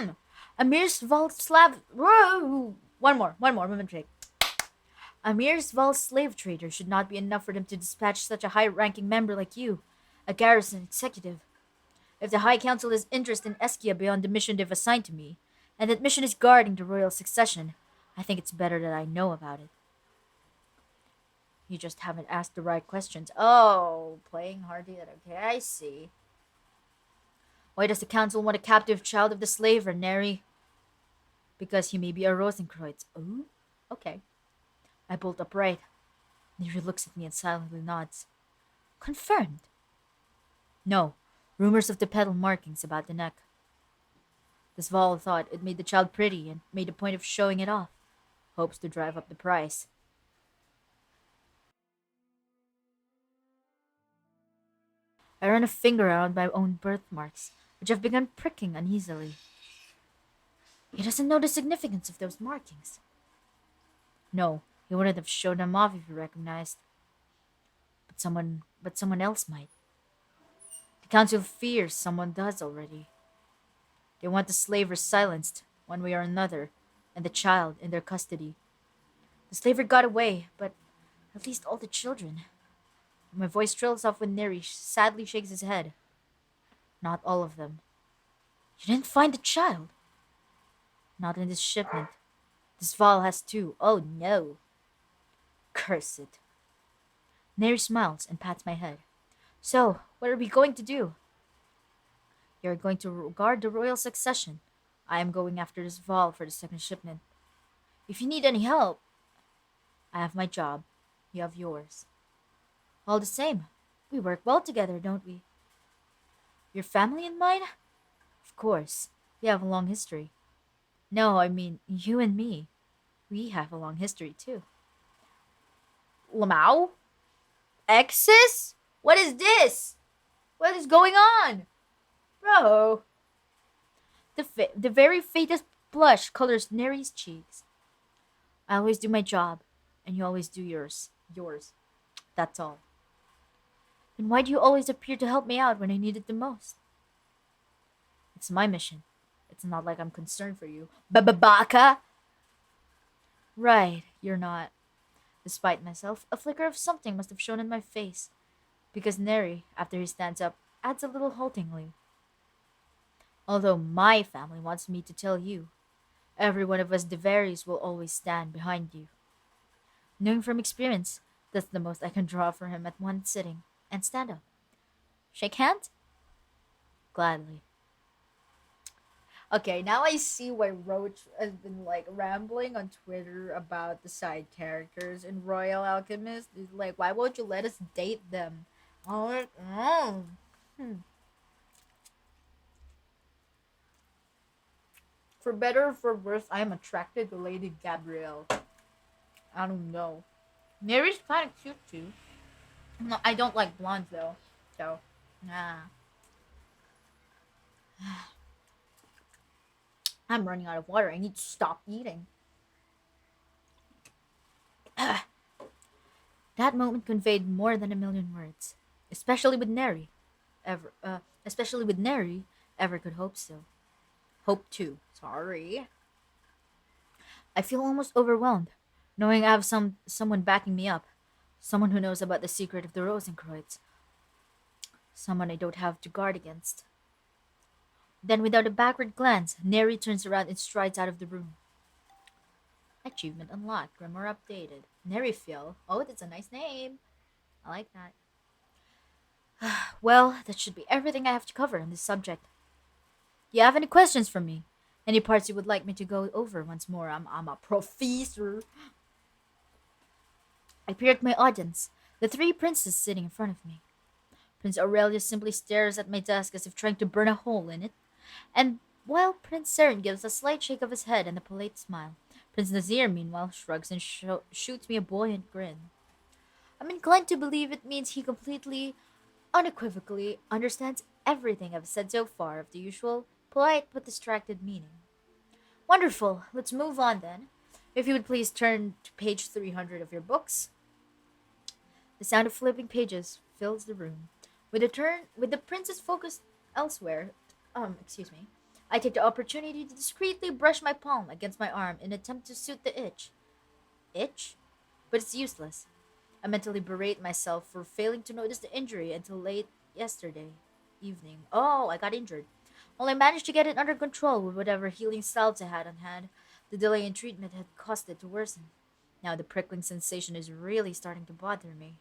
Mm. Amir Sval Slav. Whoa. One more, mistake. Amir Sval's slave trader should not be enough for them to dispatch such a high-ranking member like you, a garrison executive. If the High Council is interested in Eskia beyond the mission they've assigned to me, and that mission is guarding the royal succession, I think it's better that I know about it. You just haven't asked the right questions. Oh, playing hard to get. Okay, I see. Why does the council want a captive child of the slaver, Neri? Because he may be a Rosenkreutz. Oh, okay. I bolt upright. Neri looks at me and silently nods. Confirmed. No, rumors of the petal markings about the neck. The Sval thought it made the child pretty and made a point of showing it off. Hopes to drive up the price. I run a finger around my own birthmarks, which have begun pricking uneasily. He doesn't know the significance of those markings. No, he wouldn't have shown them off if he recognized. But someone else might. The council fears someone does already. They want the slaver silenced, one way or another, and the child in their custody. The slaver got away, but at least all the children. My voice trails off when Neri sadly shakes his head. Not all of them. You didn't find the child? Not in this shipment. This Val has two. Oh no. Curse it. Neri smiles and pats my head. So, what are we going to do? You're going to guard the royal succession. I am going after this Val for the second shipment. If you need any help, I have my job. You have yours. All the same, we work well together, don't we? Your family and mine? Of course. We have a long history. No, I mean, you and me. We have a long history, too. Lamau? Exes? What is this? What is going on? Bro. The very faintest blush colors Neri's cheeks. I always do my job, and you always do yours. Yours. That's all. Then why do you always appear to help me out when I need it the most? It's my mission. It's not like I'm concerned for you. Bababaka! Right, you're not. Despite myself, a flicker of something must have shown in my face, because Neri, after he stands up, adds a little haltingly. Although my family wants me to tell you, every one of us Deveries will always stand behind you. Knowing from experience, that's the most I can draw for him at one sitting, and stand up. Shake hands? Gladly. Okay, now I see why Roach has been like rambling on Twitter about the side characters in Royal Alchemist. He's like, why won't you let us date them? I'm like, Hmm. For better or for worse, I am attracted to Lady Gabrielle. I don't know. Mary's kind of cute too. No, I don't like blondes though. So, nah. I'm running out of water. I need to stop eating. That moment conveyed more than a million words, especially with Neri. Especially with Neri, ever could hope so. Hope to. Sorry. I feel almost overwhelmed, knowing I have someone backing me up, someone who knows about the secret of the Rosenkreuz, someone I don't have to guard against. Then, without a backward glance, Neri turns around and strides out of the room. Achievement unlocked. Grammar updated. Nerifiel. Oh, that's a nice name. I like that. Well, that should be everything I have to cover on this subject. You have any questions for me? Any parts you would like me to go over once more? I'm a professor. I peer at my audience, the three princes sitting in front of me. Prince Aurelius simply stares at my desk as if trying to burn a hole in it, and while Prince Seren gives a slight shake of his head and a polite smile, Prince Nazir meanwhile shrugs and shoots me a buoyant grin. I'm inclined to believe it means he completely, unequivocally understands everything I've said so far of the usual polite but distracted meaning. Wonderful. Let's move on then. If you would please turn to page 300 of your books. The sound of flipping pages fills the room. With the princess focused elsewhere, excuse me, I take the opportunity to discreetly brush my palm against my arm in an attempt to soothe the itch. Itch? But it's useless. I mentally berate myself for failing to notice the injury until late yesterday evening. Oh, I got injured. While I managed to get it under control with whatever healing salves I had on hand, the delay in treatment had caused it to worsen. Now the prickling sensation is really starting to bother me.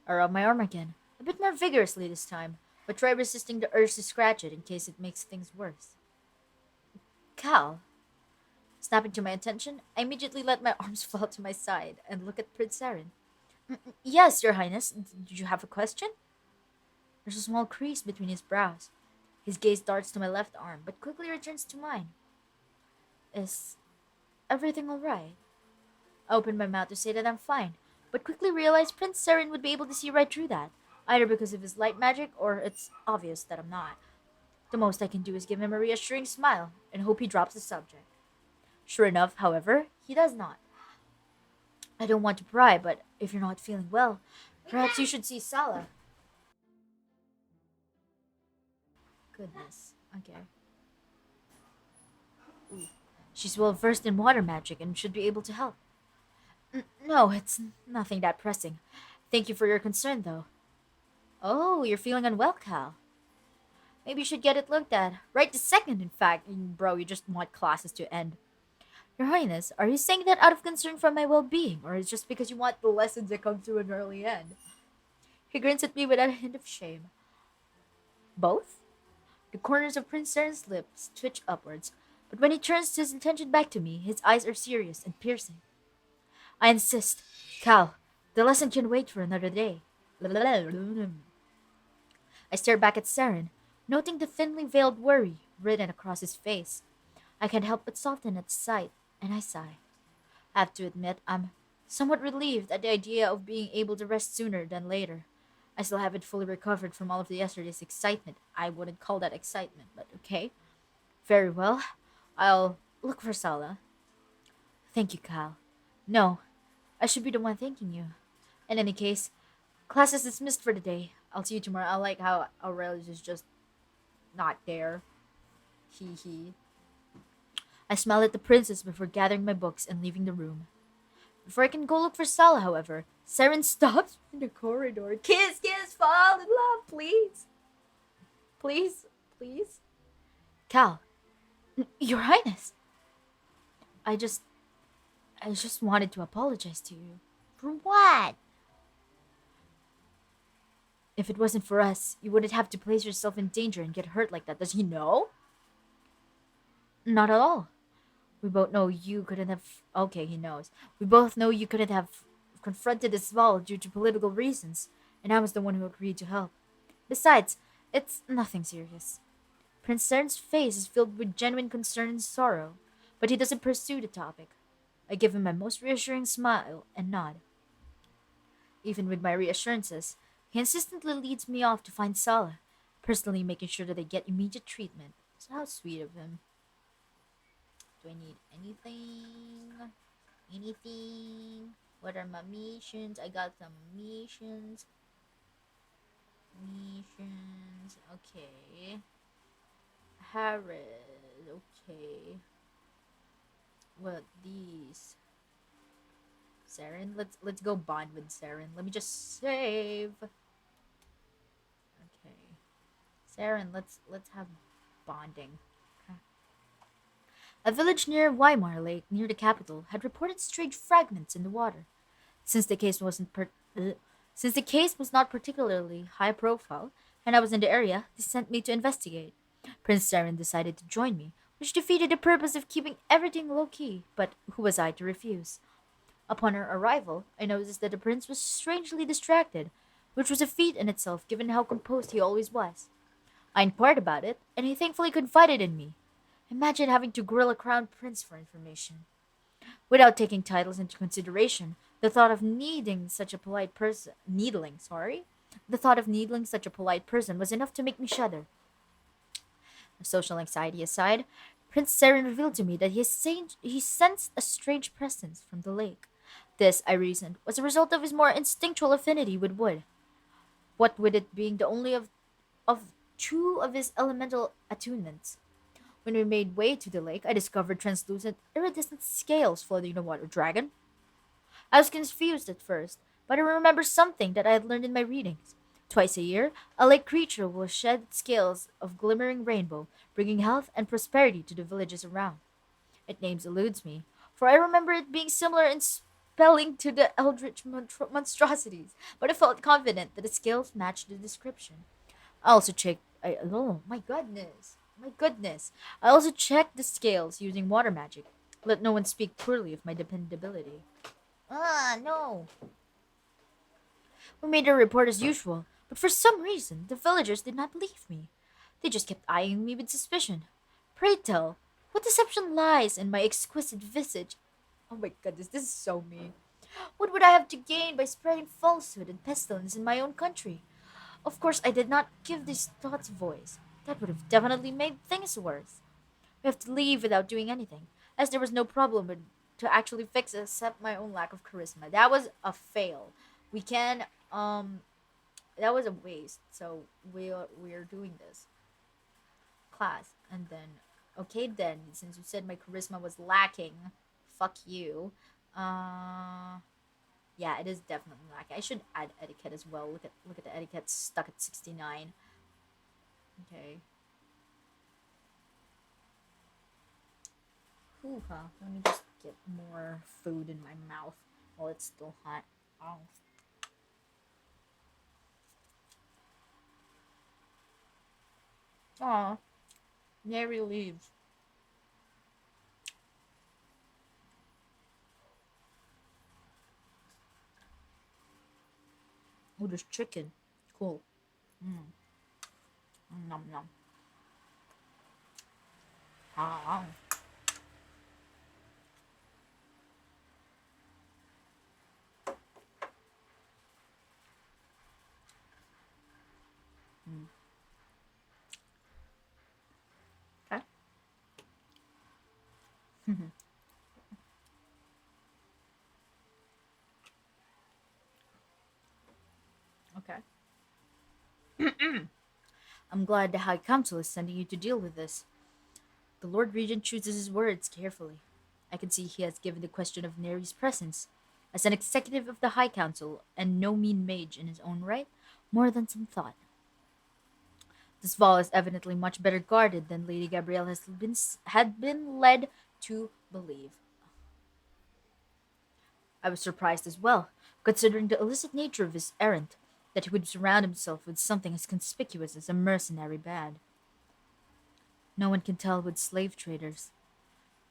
I rub my arm again, a bit more vigorously this time, but try resisting the urge to scratch it in case it makes things worse. Cal, snapping to my attention, I immediately let my arms fall to my side and look at Prince Saren. Yes, Your Highness. Did you have a question? There's a small crease between his brows. His gaze darts to my left arm, but quickly returns to mine. Is everything alright? I opened my mouth to say that I'm fine, but quickly realized Prince Seren would be able to see right through that, either because of his light magic or it's obvious that I'm not. The most I can do is give him a reassuring smile and hope he drops the subject. Sure enough, however, he does not. I don't want to pry, but if you're not feeling well, perhaps you should see Salah. Goodness. Okay. Ooh. She's well versed in water magic and should be able to help. No, it's nothing that pressing. Thank you for your concern, though. Oh, you're feeling unwell, Cal. Maybe you should get it looked at. Right this second, in fact. Bro, you just want classes to end. Your Highness, are you saying that out of concern for my well-being, or is it just because you want the lesson to come to an early end? He grins at me without a hint of shame. Both? The corners of Prince Saren's lips twitch upwards, but when he turns his attention back to me, his eyes are serious and piercing. I insist. Cal, the lesson can wait for another day. I stare back at Saren, noting the thinly veiled worry written across his face. I can't help but soften at the sight, and I sigh. I have to admit, I'm somewhat relieved at the idea of being able to rest sooner than later. I still haven't fully recovered from all of the yesterday's excitement. I wouldn't call that excitement, but okay. Very well. I'll look for Sala. Thank you, Cal. No, I should be the one thanking you. In any case, class is dismissed for the day. I'll see you tomorrow. I like how Aurelius is just not there. Hee hee. I smile at the princess before gathering my books and leaving the room. Before I can go look for Sala, however, Saren stops in the corridor. Kiss, kiss, fall in love, please. Please, please. Cal, Your Highness. I just, I just wanted to apologize to you. For what? If it wasn't for us, you wouldn't have to place yourself in danger and get hurt like that. Does he know? Not at all. We both know you couldn't have. Okay, he knows. We both know you couldn't have confronted Isval due to political reasons, and I was the one who agreed to help. Besides, It's nothing serious. Prince Seren's face is filled with genuine concern and sorrow, but he doesn't pursue the topic. I give him my most reassuring smile and nod. Even with my reassurances, he insistently leads me off to find Salah, personally making sure that I get immediate treatment. So how sweet of him. Do I need anything? Anything? What are my missions? I got some missions. Missions. Okay. Harris. Okay. What these? Saren. Let's go bond with Saren. Let me just save. Okay. Saren, let's have bonding. Okay. A village near Weimar Lake, near the capital, had reported strange fragments in the water. Since the case wasn't per- ugh. Since the case was not particularly high profile, and I was in the area, they sent me to investigate. Prince Saren decided to join me, which defeated the purpose of keeping everything low key, but who was I to refuse? Upon our arrival, I noticed that the prince was strangely distracted, which was a feat in itself given how composed he always was. I inquired about it, and he thankfully confided in me. Imagine having to grill a crown prince for information. Without taking titles into consideration, the thought of the thought of needling such a polite person was enough to make me shudder. Social anxiety aside, Prince Saren revealed to me that he sensed a strange presence from the lake. This, I reasoned, was a result of his more instinctual affinity with wood. What with it being the only of two of his elemental attunements. When we made way to the lake, I discovered translucent, iridescent scales floating in the water. Dragon? I was confused at first, but I remembered something that I had learned in my readings. Twice a year, a lake creature will shed its scales of glimmering rainbow, bringing health and prosperity to the villages around. Its name eludes me, for I remember it being similar in spelling to the eldritch monstrosities, but I felt confident that the scales matched the description. I also checked. Oh my goodness! My goodness! I also checked the scales using water magic. Let no one speak poorly of my dependability. Ah, no! We made a report as usual, but for some reason the villagers did not believe me. They just kept eyeing me with suspicion. Pray tell, what deception lies in my exquisite visage? Oh my goodness, this is so me. What would I have to gain by spreading falsehood and pestilence in my own country? Of course, I did not give these thoughts voice. That would have definitely made things worse. We have to leave without doing anything, as there was no problem to actually fix except my own lack of charisma. That was a fail. We can that was a waste. So we're doing this class, and then okay then since you said my charisma was lacking, fuck you. Uh, yeah, it is definitely lacking. I should add etiquette as well. Look at the etiquette stuck at 69. Okay. Hoo-ha. Let me just get more food in my mouth while it's still hot. Oh. Aw, Mary leaves. Oh, there's chicken. Cool. Mm. Nom nom. Ah. Mm. Okay. Okay. I'm glad the High Council is sending you to deal with this. The Lord Regent chooses his words carefully. I can see he has given the question of Neri's presence, as an executive of the High Council and no mean mage in his own right, more than some thought. This Val is evidently much better guarded than Lady Gabrielle had been led to believe. I was surprised as well, considering the illicit nature of his errand, that he would surround himself with something as conspicuous as a mercenary band. No one can tell with slave traders.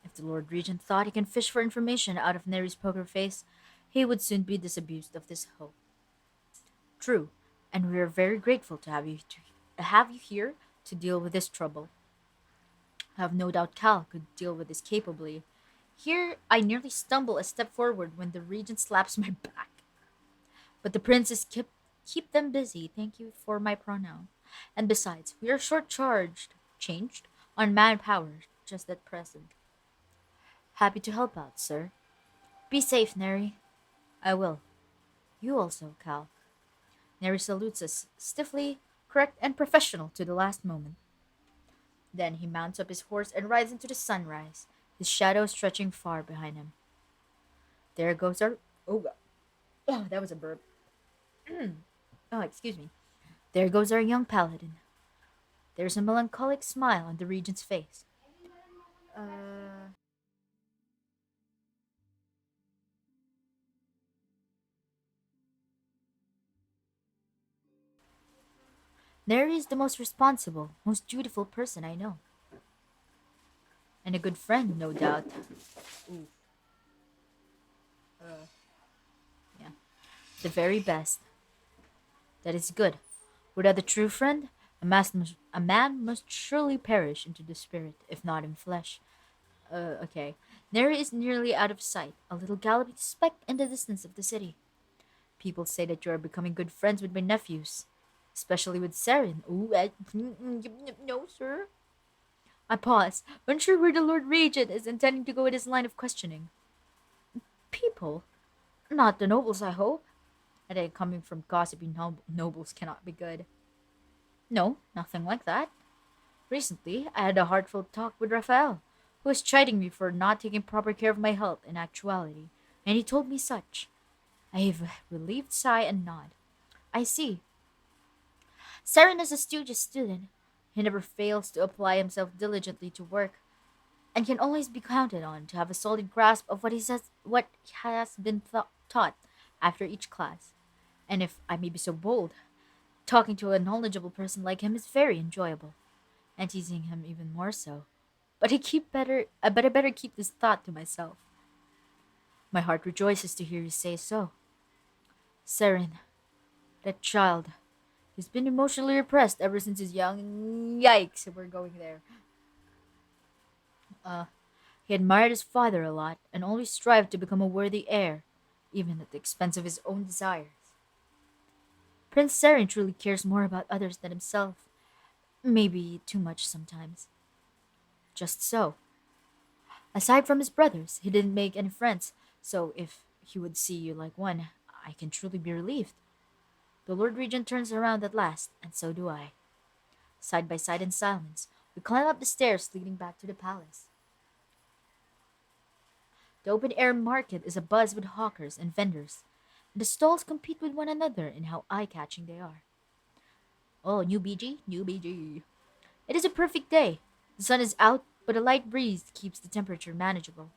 If the Lord Regent thought he can fish for information out of Neri's poker face, he would soon be disabused of this hope. True, and we are very grateful to have you. have you here to deal with this trouble. I have no doubt Cal could deal with this capably. Here, I nearly stumble a step forward when the regent slaps my back. But the princess keep them busy. Thank you for my pronoun. And besides, we are changed on manpower just at present. Happy to help out, sir. Be safe, Neri. I will. You also, Cal. Neri salutes us stiffly, correct, and professional to the last moment. Then he mounts up his horse and rides into the sunrise, his shadow stretching far behind him. There goes our. Oh, oh, that was a burp. Oh, excuse me. There goes our young paladin. There's a melancholic smile on the regent's face. Uh, Neri is the most responsible, most dutiful person I know. And a good friend, no doubt. Ooh, yeah. The very best. That is good. Without a true friend, a man must surely perish into the spirit, if not in flesh. Okay. Neri is nearly out of sight, a little galloping speck in the distance of the city. People say that you are becoming good friends with my nephews, especially with Saren. Ooh, no, sir. I pause, unsure where the Lord Regent is intending to go with his line of questioning. People? Not the nobles, I hope. And then coming from gossipy nobles cannot be good. No, nothing like that. Recently, I had a heartfelt talk with Raphael, who was chiding me for not taking proper care of my health in actuality, and he told me such. I have a relieved sigh and nod. I see. Saren is a studious student. He never fails to apply himself diligently to work, and can always be counted on to have a solid grasp of what has been taught after each class. And if I may be so bold, talking to a knowledgeable person like him is very enjoyable, and teasing him even more so. But I better keep this thought to myself. My heart rejoices to hear you say so. Saren, that child, he's been emotionally repressed ever since his young. Yikes, we're going there. Uh, he admired his father a lot and always strived to become a worthy heir, even at the expense of his own desires. Prince Saren truly cares more about others than himself. Maybe too much sometimes. Just so. Aside from his brothers, he didn't make any friends, so if he would see you like one, I can truly be relieved. The Lord Regent turns around at last, and so do I. Side by side in silence, we climb up the stairs leading back to the palace. The open air market is abuzz with hawkers and vendors, and the stalls compete with one another in how eye catching they are. Oh, new BG? New BG. It is a perfect day. The sun is out, but a light breeze keeps the temperature manageable.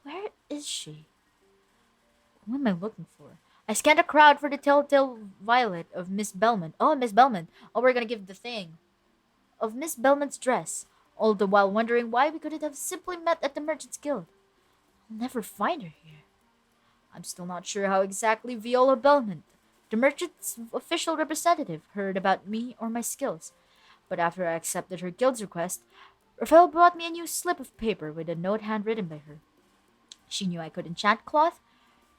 Where is she? What am I looking for? I scanned the crowd for the telltale violet of Miss Belmont. Oh, Miss Belmont. Oh, we're gonna give the thing. Of Miss Belmont's dress, all the while wondering why we couldn't have simply met at the Merchants Guild. I'll never find her here. I'm still not sure how exactly Viola Belmont, the merchant's official representative, heard about me or my skills, but after I accepted her guild's request, Raphael brought me a new slip of paper with a note handwritten by her. She knew I could enchant cloth.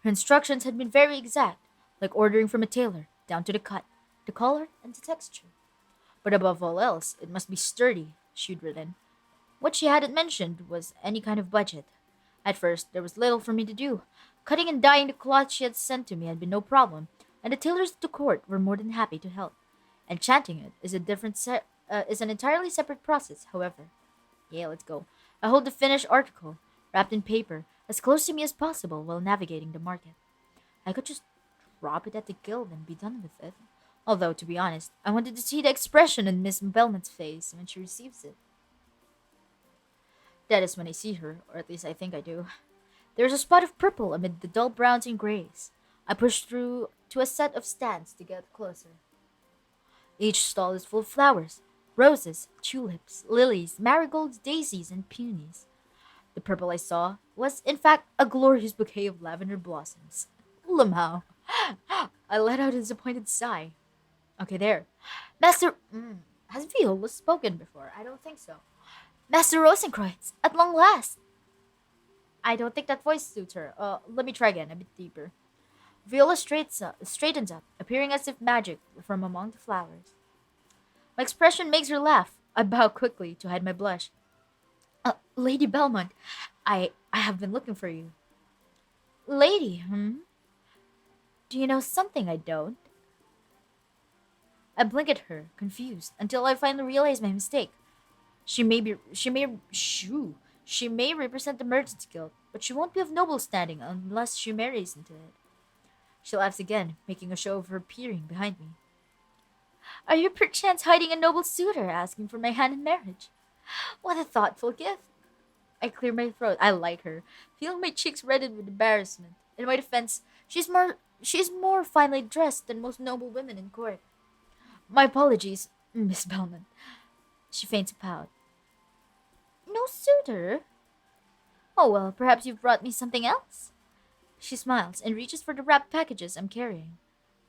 Her instructions had been very exact, like ordering from a tailor, down to the cut, the color, and the texture. But above all else, it must be sturdy, she'd written. What she hadn't mentioned was any kind of budget. At first, there was little for me to do. Cutting and dyeing the cloth she had sent to me had been no problem, and the tailors at the court were more than happy to help. Enchanting it is an entirely separate process, however. Yeah, let's go. I hold the finished article, wrapped in paper, as close to me as possible while navigating the market. I could just drop it at the guild and be done with it. Although, to be honest, I wanted to see the expression on Miss Belmont's face when she receives it. That is when I see her, or at least I think I do. There is a spot of purple amid the dull browns and grays. I push through to a set of stands to get closer. Each stall is full of flowers: roses, tulips, lilies, marigolds, daisies, and peonies. The purple I saw was, in fact, a glorious bouquet of lavender blossoms. Lamau. I let out a disappointed sigh. Okay, there. Master. Has Viola spoken before? I don't think so. Master Rosencrantz, at long last. I don't think that voice suits her. Let me try again, a bit deeper. Viola straightens up, appearing as if magic from among the flowers. My expression makes her laugh. I bow quickly to hide my blush. Lady Belmont, I have been looking for you. Lady, hmm? Do you know something I don't? I blink at her, confused, until I finally realize my mistake. She may represent the Merchant's Guild, but she won't be of noble standing unless she marries into it. She laughs again, making a show of her peering behind me. Are you perchance hiding a noble suitor asking for my hand in marriage? What a thoughtful gift. I clear my throat. I like her, feeling my cheeks redden with embarrassment. In my defense, she's more finely dressed than most noble women in court. My apologies, Miss Belmont. She feigns a pout. No suitor? Oh well, perhaps you've brought me something else. She smiles and reaches for the wrapped packages I'm carrying.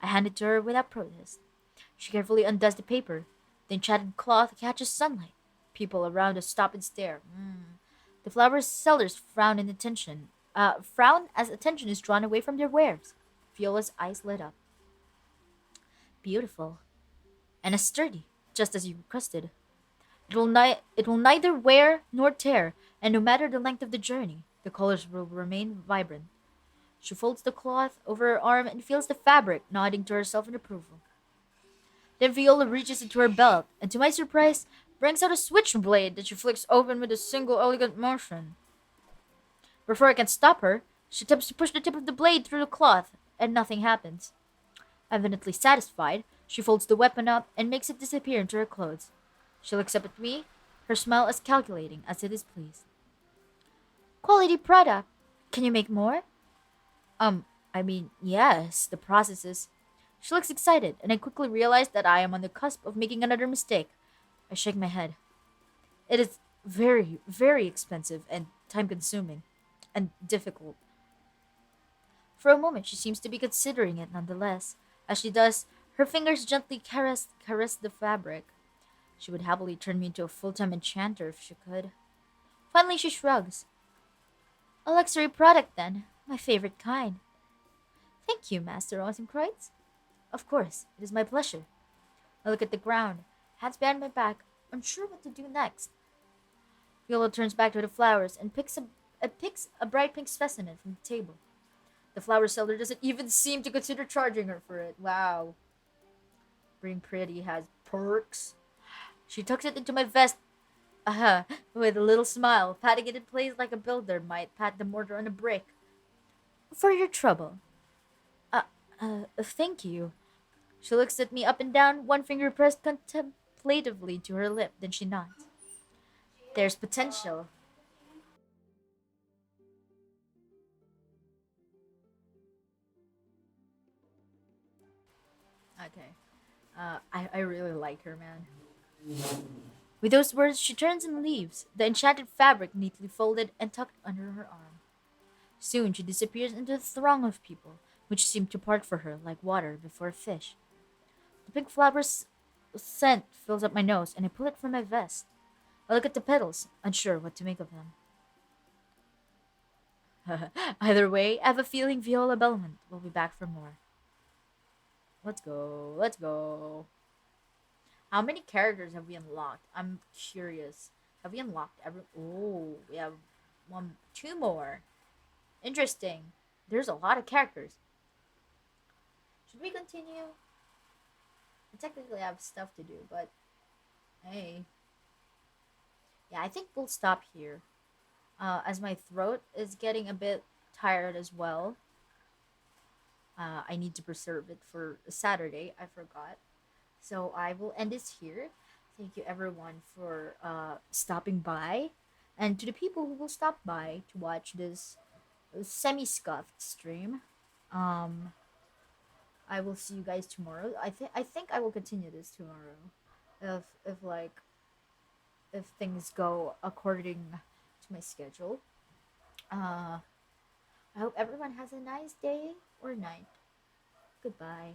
I hand it to her without protest. She carefully undoes the paper. The enchanted cloth catches sunlight. People around us stop and stare. The flower sellers frown as attention is drawn away from their wares. Viola's eyes lit up. Beautiful. And sturdy, just as you requested. It will neither wear nor tear, and no matter the length of the journey, the colors will remain vibrant. She folds the cloth over her arm and feels the fabric, nodding to herself in approval. Then Viola reaches into her belt, and to my surprise, brings out a switchblade that she flicks open with a single elegant motion. Before I can stop her, she attempts to push the tip of the blade through the cloth, and nothing happens. Evidently satisfied, she folds the weapon up and makes it disappear into her clothes. She looks up at me, her smile as calculating as it is pleased. Quality product. Can you make more? Yes, the process is. She looks excited, and I quickly realize that I am on the cusp of making another mistake. I shake my head. It is very, very expensive and time consuming and difficult. For a moment, she seems to be considering it nonetheless. As she does, her fingers gently caress the fabric. She would happily turn me into a full time enchanter if she could. Finally, she shrugs. A luxury product, then. My favorite kind. Thank you, Master Rosencreutz. Of course, it is my pleasure. I look at the ground, hands behind my back, unsure what to do next. Viola turns back to the flowers and picks a bright pink specimen from the table. The flower seller doesn't even seem to consider charging her for it. Wow. Being pretty has perks. She tucks it into my vest with a little smile, patting it in place like a builder might pat the mortar on a brick. For your trouble. Thank you. She looks at me up and down, one finger pressed contemplatively to her lip, then she nods. There's potential. Okay. I really like her, man. With those words, she turns and leaves, the enchanted fabric neatly folded and tucked under her arm. Soon she disappears into the throng of people, which seemed to part for her like water before a fish. The pink flower's scent fills up my nose, and I pull it from my vest. I look at the petals, unsure what to make of them. Either way, I have a feeling Viola Belmont will be back for more. Let's go. Let's go. How many characters have we unlocked? I'm curious. Have we unlocked every? Oh, we have two more. Interesting. There's a lot of characters. Should we continue? I technically have stuff to do, but hey, yeah, I think we'll stop here. As my throat is getting a bit tired as well. I need to preserve it for Saturday. I forgot. So I will end this here. Thank you everyone for stopping by. And to the people who will stop by to watch this semi scuffed stream, um, I will see you guys tomorrow. I think I will continue this tomorrow, if things go according to my schedule. Uh, I hope everyone has a nice day or night. Goodbye.